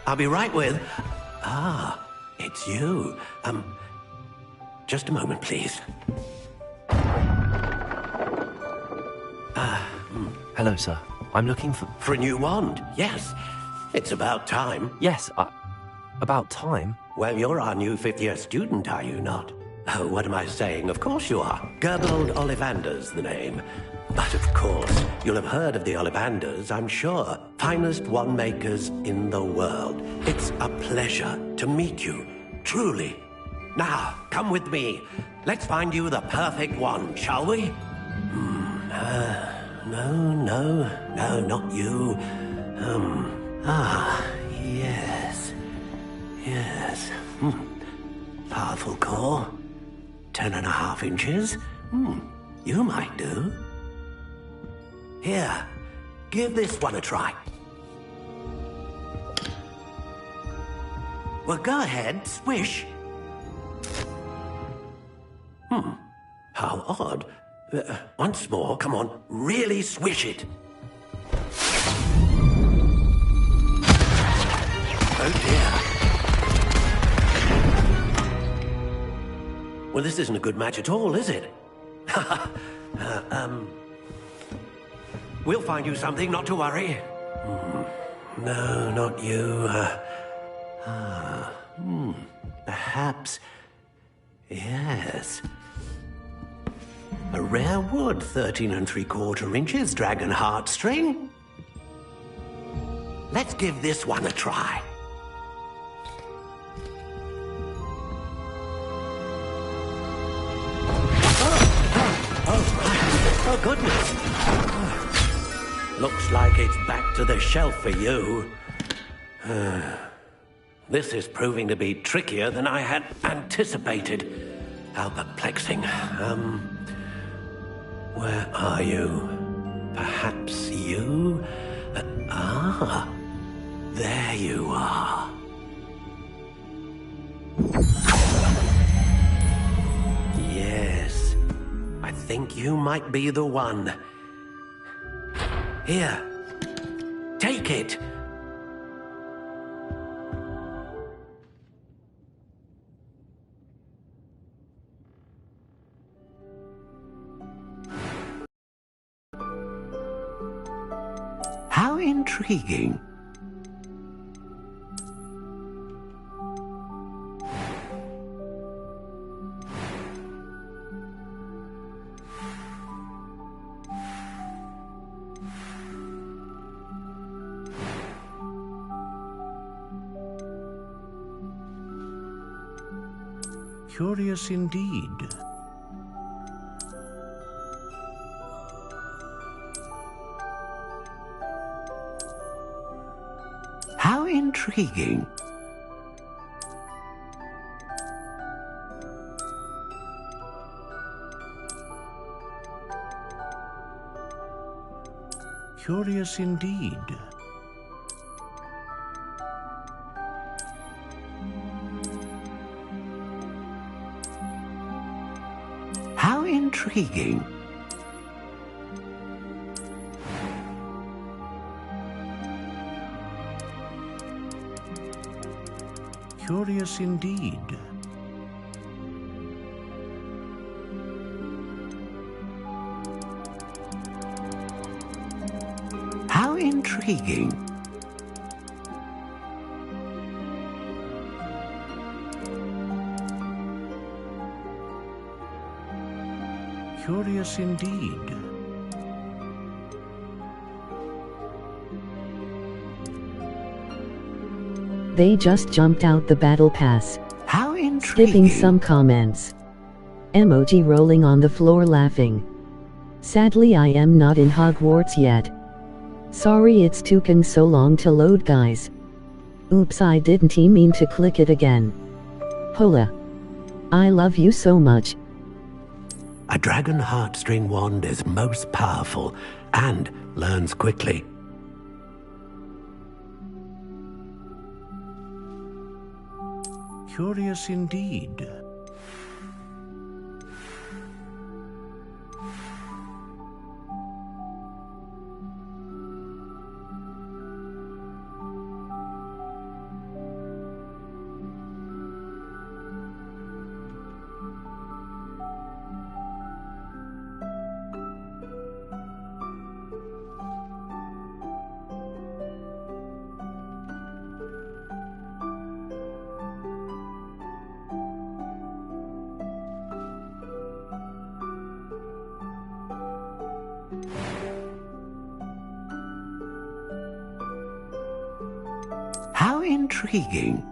I'll be right with... Ah, it's you. Just a moment, please. Hello, sir. I'm looking for... For a new wand, yes. It's about time. Yes, about time? Well, you're our new fifth-year student, are you not? Oh, what am I saying? Of course you are. Gerbold Ollivander's the name. But of course, you'll have heard of the Ollivanders, I'm sure. Finest wand makers in the world. It's a pleasure to meet you, truly. Now, come with me. Let's find you the perfect wand, shall we? No, not you. Yes. Powerful core. 10.5 inches. You might do. Here, give this one a try. Well, go ahead, swish. How odd. Once more, come on, really swish it. Oh dear. Well, this isn't a good match at all, is it? We'll find you something, not to worry. No, not you. Perhaps... Yes. A rare wood, 13 3/4 inches, dragon heartstring. Let's give this one a try. Oh, goodness. Looks like it's back to the shelf for you. This is proving to be trickier than I had anticipated. How perplexing. Where are you? Perhaps you? There you are. think you might be the one. Here, take it. How intriguing. Curious indeed. How intriguing. Curious indeed. How intriguing. Curious indeed. How intriguing. Curious indeed. They just jumped out the battle pass. How intriguing. Skipping some comments. Emoji rolling on the floor laughing. Sadly, I am not in Hogwarts yet. Sorry it's taken so long to load, guys. Oops, I didn't mean to click it again. Hola. I love you so much. A dragon heartstring wand is most powerful and learns quickly. Curious indeed. How intriguing.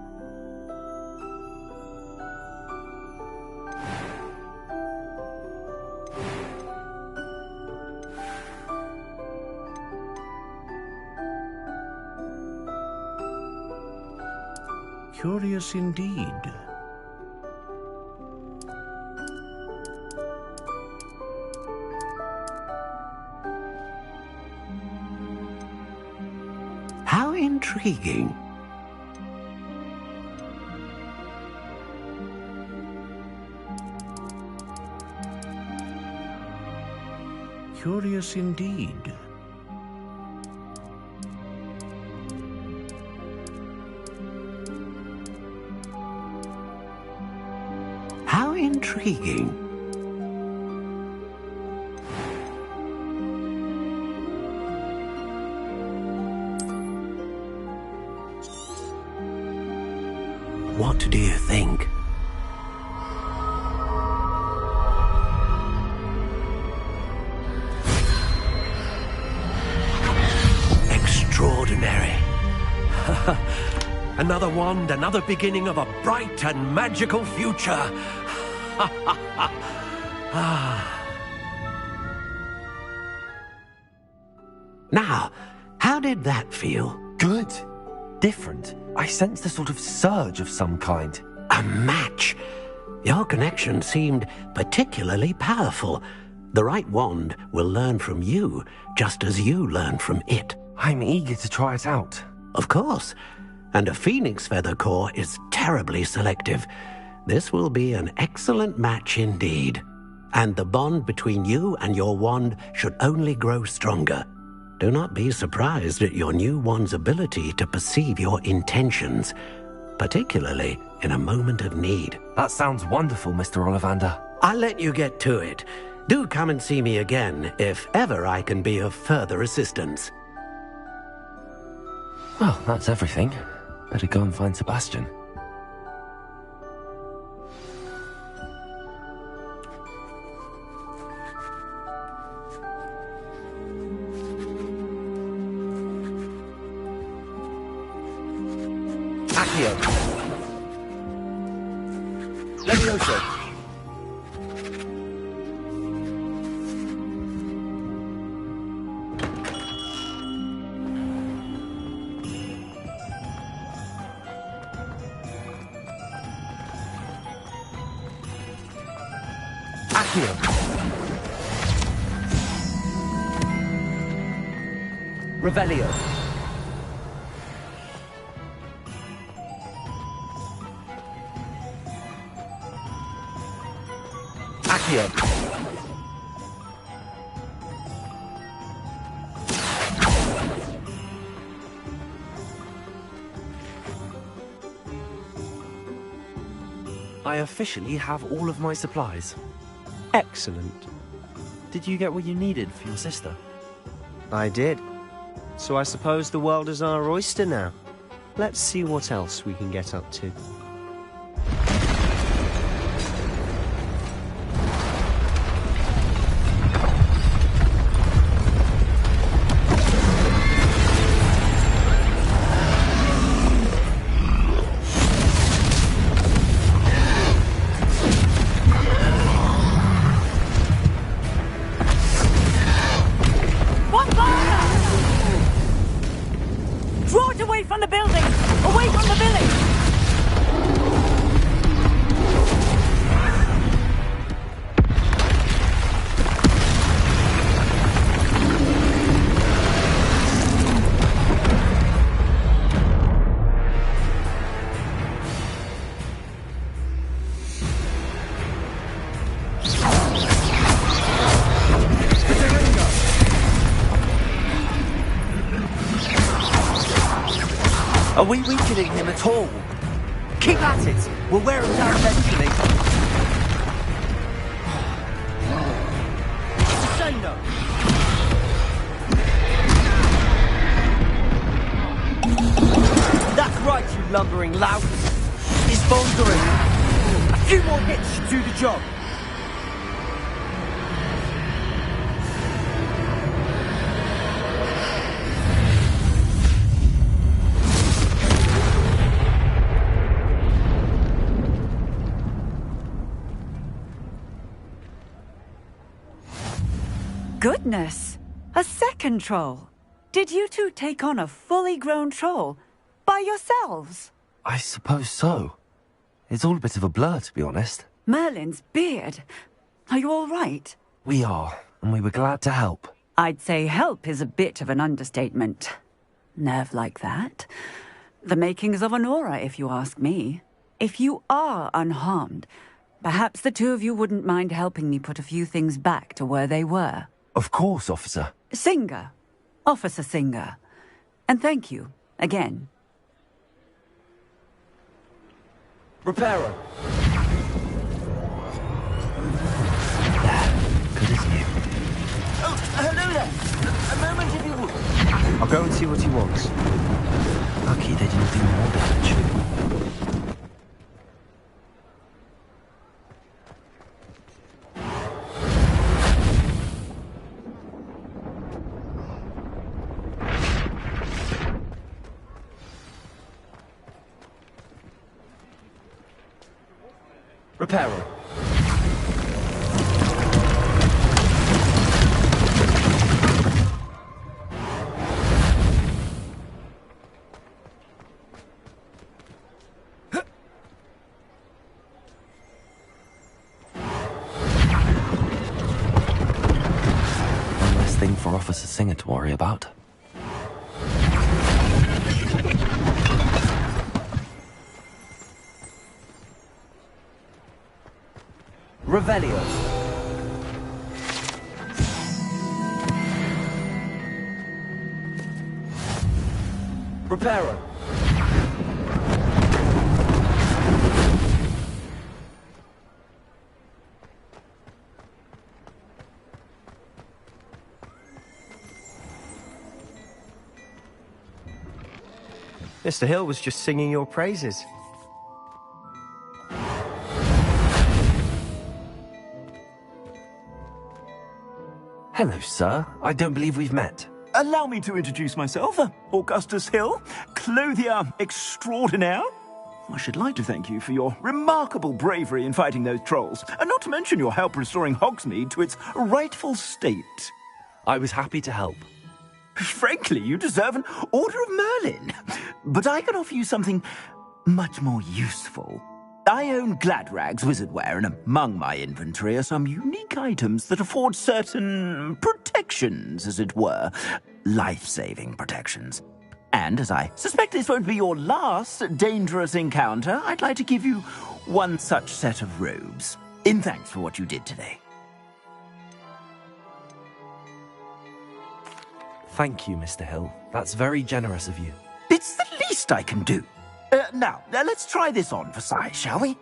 Curious indeed. How intriguing. Curious indeed. How intriguing. What do you think? Extraordinary. Another wand, another beginning of a bright and magical future. Now, how did that feel? Good. Different. I sensed a sort of surge of some kind. A match. Your connection seemed particularly powerful. The right wand will learn from you, just as you learn from it. I'm eager to try it out. Of course. And a phoenix feather core is terribly selective. This will be an excellent match indeed. and the bond between you and your wand should only grow stronger. Do not be surprised at your new wand's ability to perceive your intentions, particularly in a moment of need. That sounds wonderful, Mr. Ollivander. I'll let you get to it. Do come and see me again if ever I can be of further assistance. Well, that's everything. Better go and find Sebastian. Accio. Levioso. Accio. Revelio. Accio. I officially have all of my supplies. Excellent. Did you get what you needed for your sister? I did. So I suppose the world is our oyster now. Let's see what else we can get up to. Draw it away from the building! Away from the village! Are we weakening him at all? Keep at it! We'll wear him down eventually. Descendo! That's right, you lumbering lout. He's bouldering. A few more hits should do the job. Goodness! A second troll! Did you two take on a fully grown troll? By yourselves? I suppose so. It's all a bit of a blur, to be honest. Merlin's beard. Are you all right? We are, and we were glad to help. I'd say help is a bit of an understatement. Nerve like that. The makings of an aura, if you ask me. If you are unharmed, perhaps the two of you wouldn't mind helping me put a few things back to where they were. Of course, officer. Singer. Officer Singer. And thank you, again. Reparo. Good as new. Oh, hello there. A moment if you would. I'll go and see what he wants. Lucky they didn't do more damage. Reparo. One less thing for Officer Singer to worry about. Revelio. Reparo. Mr. Hill was just singing your praises. Hello, sir. I don't believe we've met. Allow me to introduce myself, Augustus Hill, clothier extraordinaire. I should like to thank you for your remarkable bravery in fighting those trolls, and not to mention your help restoring Hogsmeade to its rightful state. I was happy to help. Frankly, you deserve an Order of Merlin. But I can offer you something much more useful. I own Gladrag's wizardware, and among my inventory are some unique items that afford certain protections, as it were. Life-saving protections. And as I suspect this won't be your last dangerous encounter, I'd like to give you one such set of robes, in thanks for what you did today. Thank you, Mr. Hill. That's very generous of you. It's the least I can do. Now, let's try this on for size, shall we?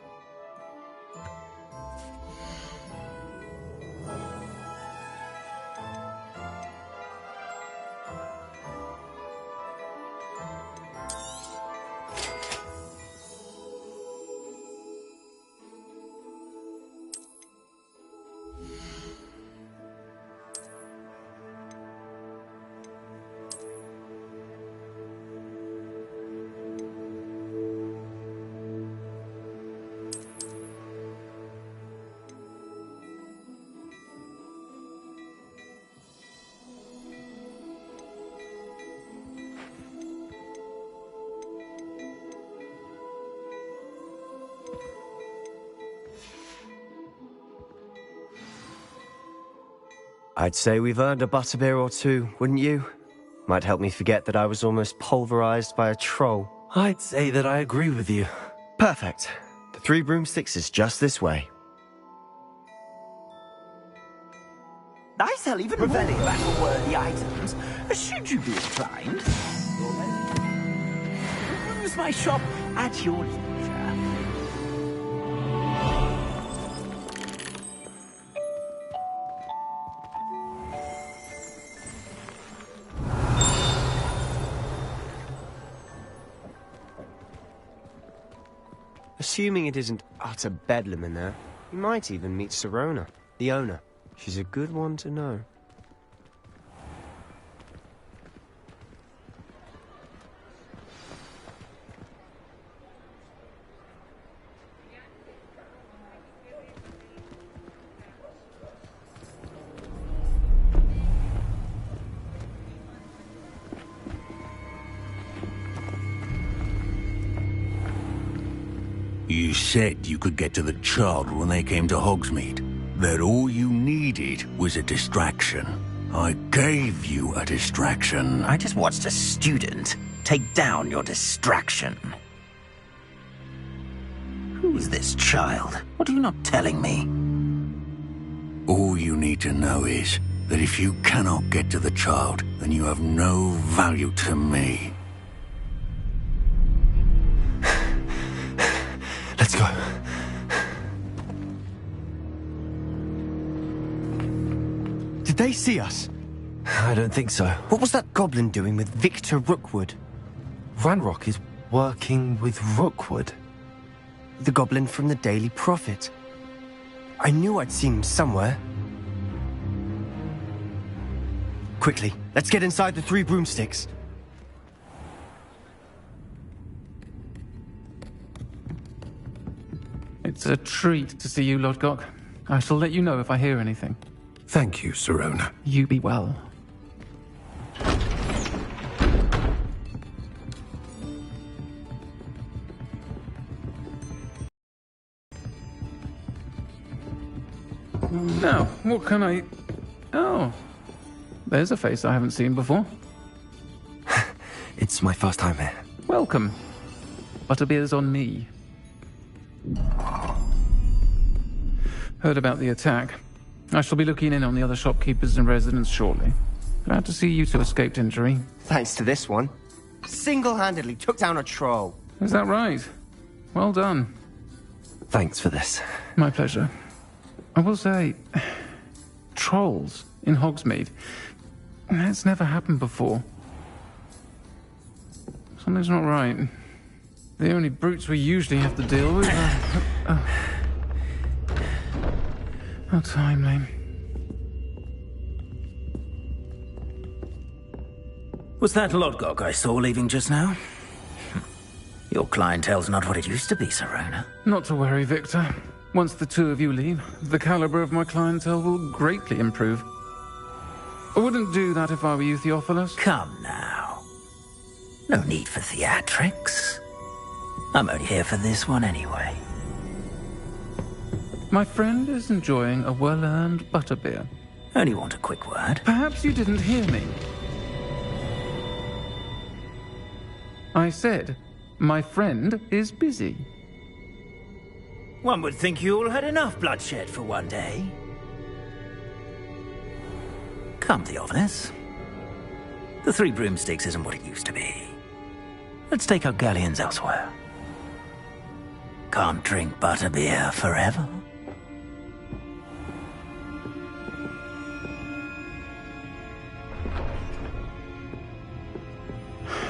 I'd say we've earned a butterbeer or two, wouldn't you? Might help me forget that I was almost pulverized by a troll. I'd say that I agree with you. Perfect. The 3 broomsticks is just this way. I sell even more battle-worthy items, should you be inclined. Use my shop at your leisure. Assuming it isn't utter bedlam in there, you might even meet Sirona, the owner. She's a good one to know. You said you could get to the child when they came to Hogsmeade. That all you needed was a distraction. I gave you a distraction. I just watched a student take down your distraction. Who is this child? What are you not telling me? All you need to know is that if you cannot get to the child, then you have no value to me. Let's go. Did they see us? I don't think so. What was that goblin doing with Victor Rookwood? Ranrock is working with Rookwood. The goblin from the Daily Prophet. I knew I'd seen him somewhere. Quickly, let's get inside the 3 broomsticks. It's a treat to see you, Lodgok. I shall let you know if I hear anything. Thank you, Sirona. You be well. Now, what can I... Oh, there's a face I haven't seen before. It's my first time here. Welcome. Butterbeer's on me. Heard about the attack. I shall be looking in on the other shopkeepers and residents shortly. Glad to see you two escaped injury. Thanks to this one. Single-handedly took down a troll. Is that right? Well done. Thanks for this. My pleasure. I will say, trolls in Hogsmeade. That's never happened before. Something's not right. The only brutes we usually have to deal with are... How timely. Was that Lodgok I saw leaving just now? Your clientele's not what it used to be, Sirona. Not to worry, Victor. Once the two of you leave, the caliber of my clientele will greatly improve. I wouldn't do that if I were you, Theophilus. Come now. No need for theatrics. I'm only here for this one anyway. My friend is enjoying a well-earned butterbeer. Only want a quick word. Perhaps you didn't hear me. I said, my friend is busy. One would think you all had enough bloodshed for one day. Come, Theophilus. The Three Broomsticks isn't what it used to be. Let's take our galleons elsewhere. Can't drink butterbeer forever.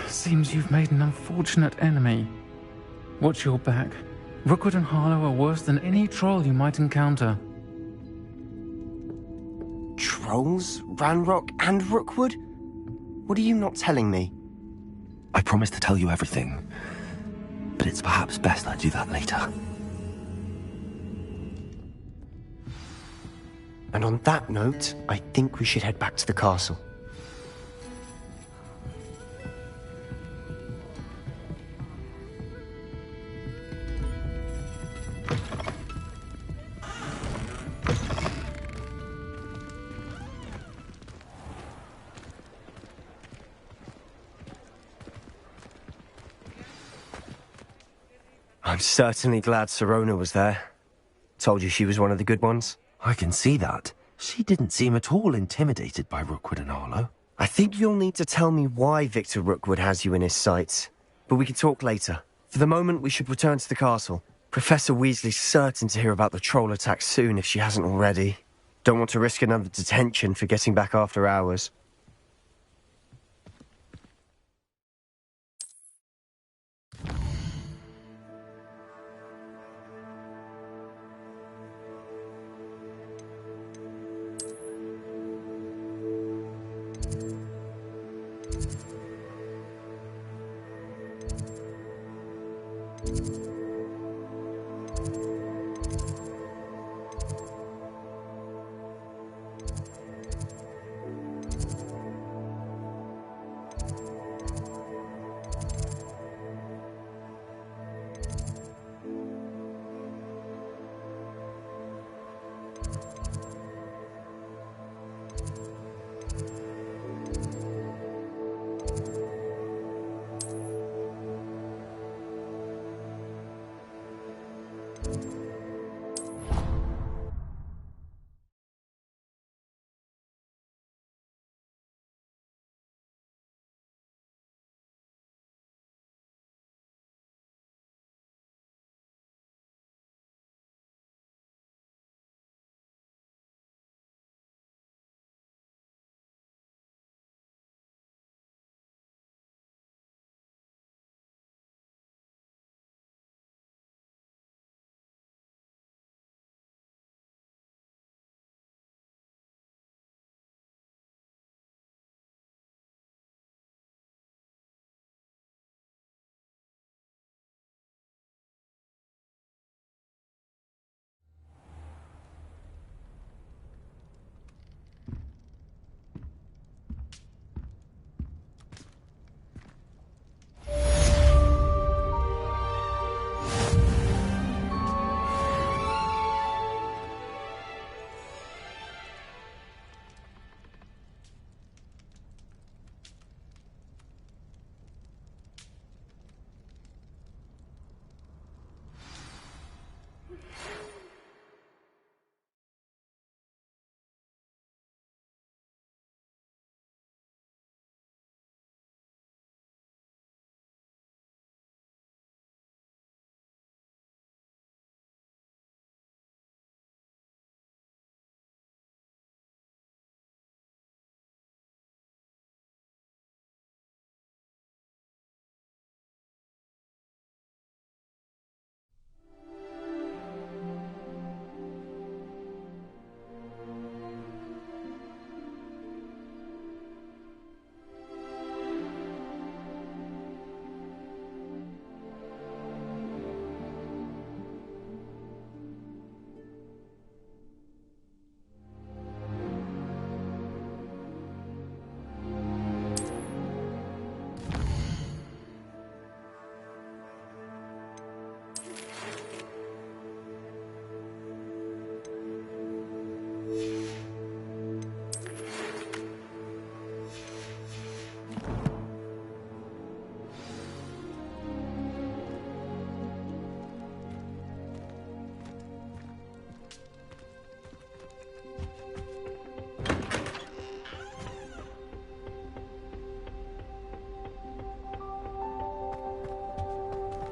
Seems you've made an unfortunate enemy. Watch your back. Rookwood and Harlow are worse than any troll you might encounter. Trolls? Ranrock and Rookwood? What are you not telling me? I promised to tell you everything, but it's perhaps best I do that later. And on that note, I think we should head back to the castle. I'm certainly glad Sirona was there. Told you she was one of the good ones. I can see that. She didn't seem at all intimidated by Rookwood and Harlow. I think you'll need to tell me why Victor Rookwood has you in his sights. But we can talk later. For the moment, we should return to the castle. Professor Weasley's certain to hear about the troll attack soon if she hasn't already. Don't want to risk another detention for getting back after hours.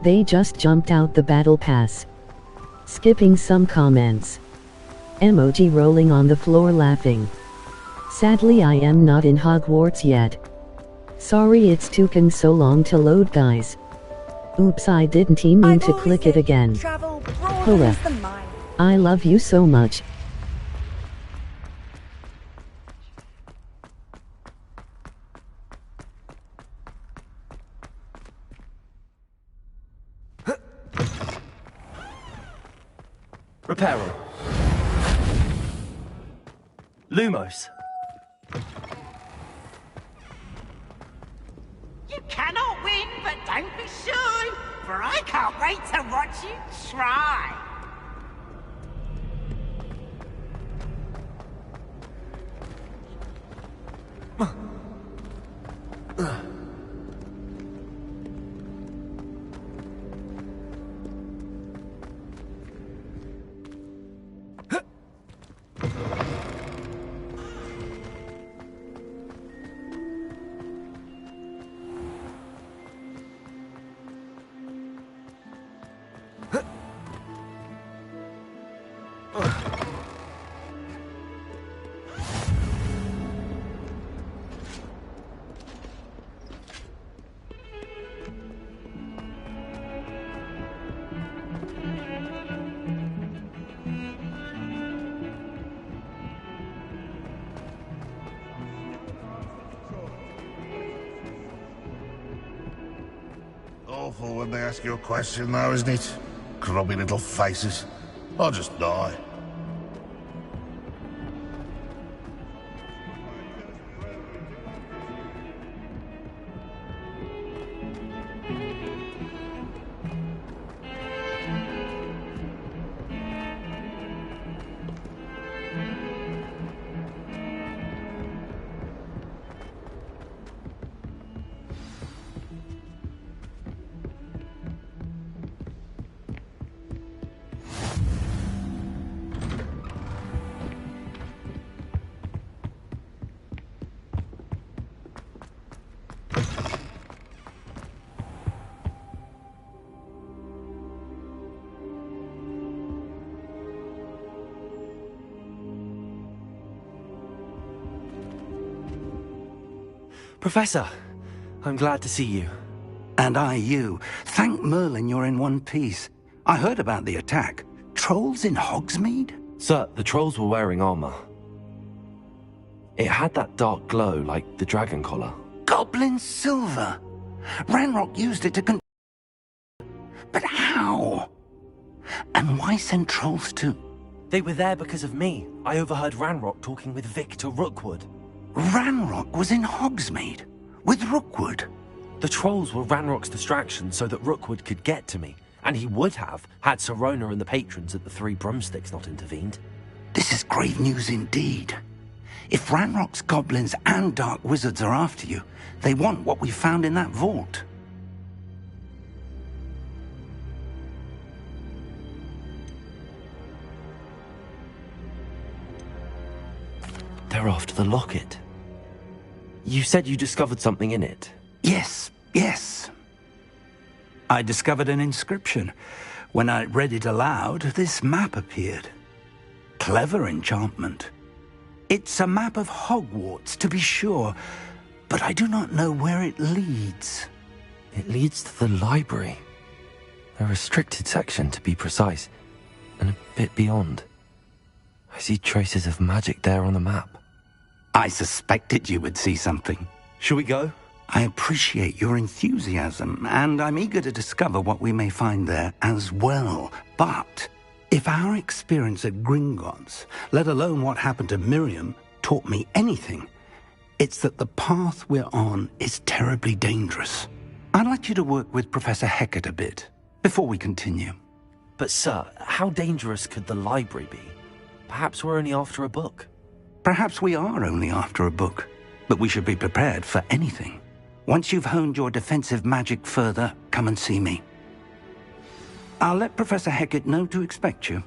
They just jumped out the battle pass. Skipping some comments. Emoji rolling on the floor laughing. Sadly I am not in Hogwarts yet. Sorry it's taken so long to load guys. Oops I didn't mean to click it again. Hola. I love you so much. Reparo. Lumos. You cannot win, but don't be shy, for I can't wait to watch you try. Awful when they ask you a question now, isn't it? Grubby little faces. I'll just die. Professor, I'm glad to see you. And I you. Thank Merlin you're in one piece. I heard about the attack. Trolls in Hogsmeade? Sir, the trolls were wearing armor. It had that dark glow like the dragon collar. Goblin silver! Ranrock used it to But how? And why send trolls to... They were there because of me. I overheard Ranrock talking with Victor Rookwood. Ranrock was in Hogsmeade? With Rookwood? The trolls were Ranrock's distraction so that Rookwood could get to me. And he would have, had Sirona and the patrons at the Three Broomsticks not intervened. This is grave news indeed. If Ranrock's goblins and dark wizards are after you, they want what we found in that vault. They're after the locket. You said you discovered something in it. Yes. I discovered an inscription. When I read it aloud, this map appeared. Clever enchantment. It's a map of Hogwarts, to be sure, but I do not know where it leads. It leads to the library. A restricted section, to be precise, and a bit beyond. I see traces of magic there on the map. I suspected you would see something. Shall we go? I appreciate your enthusiasm, and I'm eager to discover what we may find there as well. But if our experience at Gringotts, let alone what happened to Miriam, taught me anything, it's that the path we're on is terribly dangerous. I'd like you to work with Professor Hecat a bit before we continue. But sir, how dangerous could the library be? Perhaps we're only after a book. Perhaps we are only after a book, but we should be prepared for anything. Once you've honed your defensive magic further, come and see me. I'll let Professor Hecat know to expect you.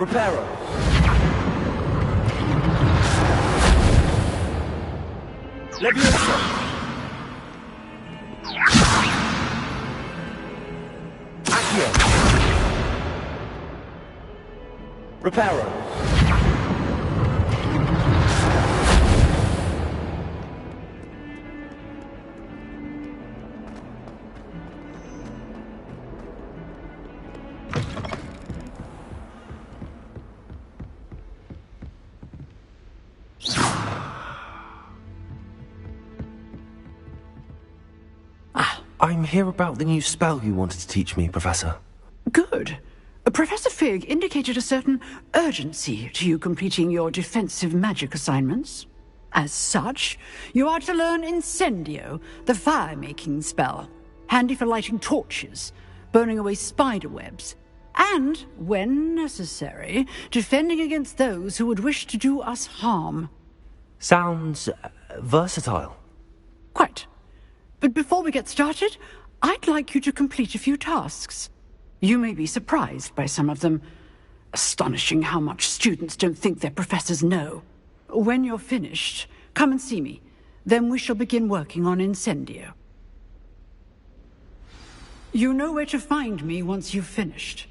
Reparo. Leviosa. Accio. Reparo. I'm here about the new spell you wanted to teach me, Professor. Good. Professor Fig indicated a certain urgency to you completing your defensive magic assignments. As such, you are to learn Incendio, the fire-making spell, handy for lighting torches, burning away spider webs, and, when necessary, defending against those who would wish to do us harm. Sounds versatile. Quite. But before we get started, I'd like you to complete a few tasks. You may be surprised by some of them. Astonishing how much students don't think their professors know. When you're finished, come and see me. Then we shall begin working on Incendio. You know where to find me once you've finished.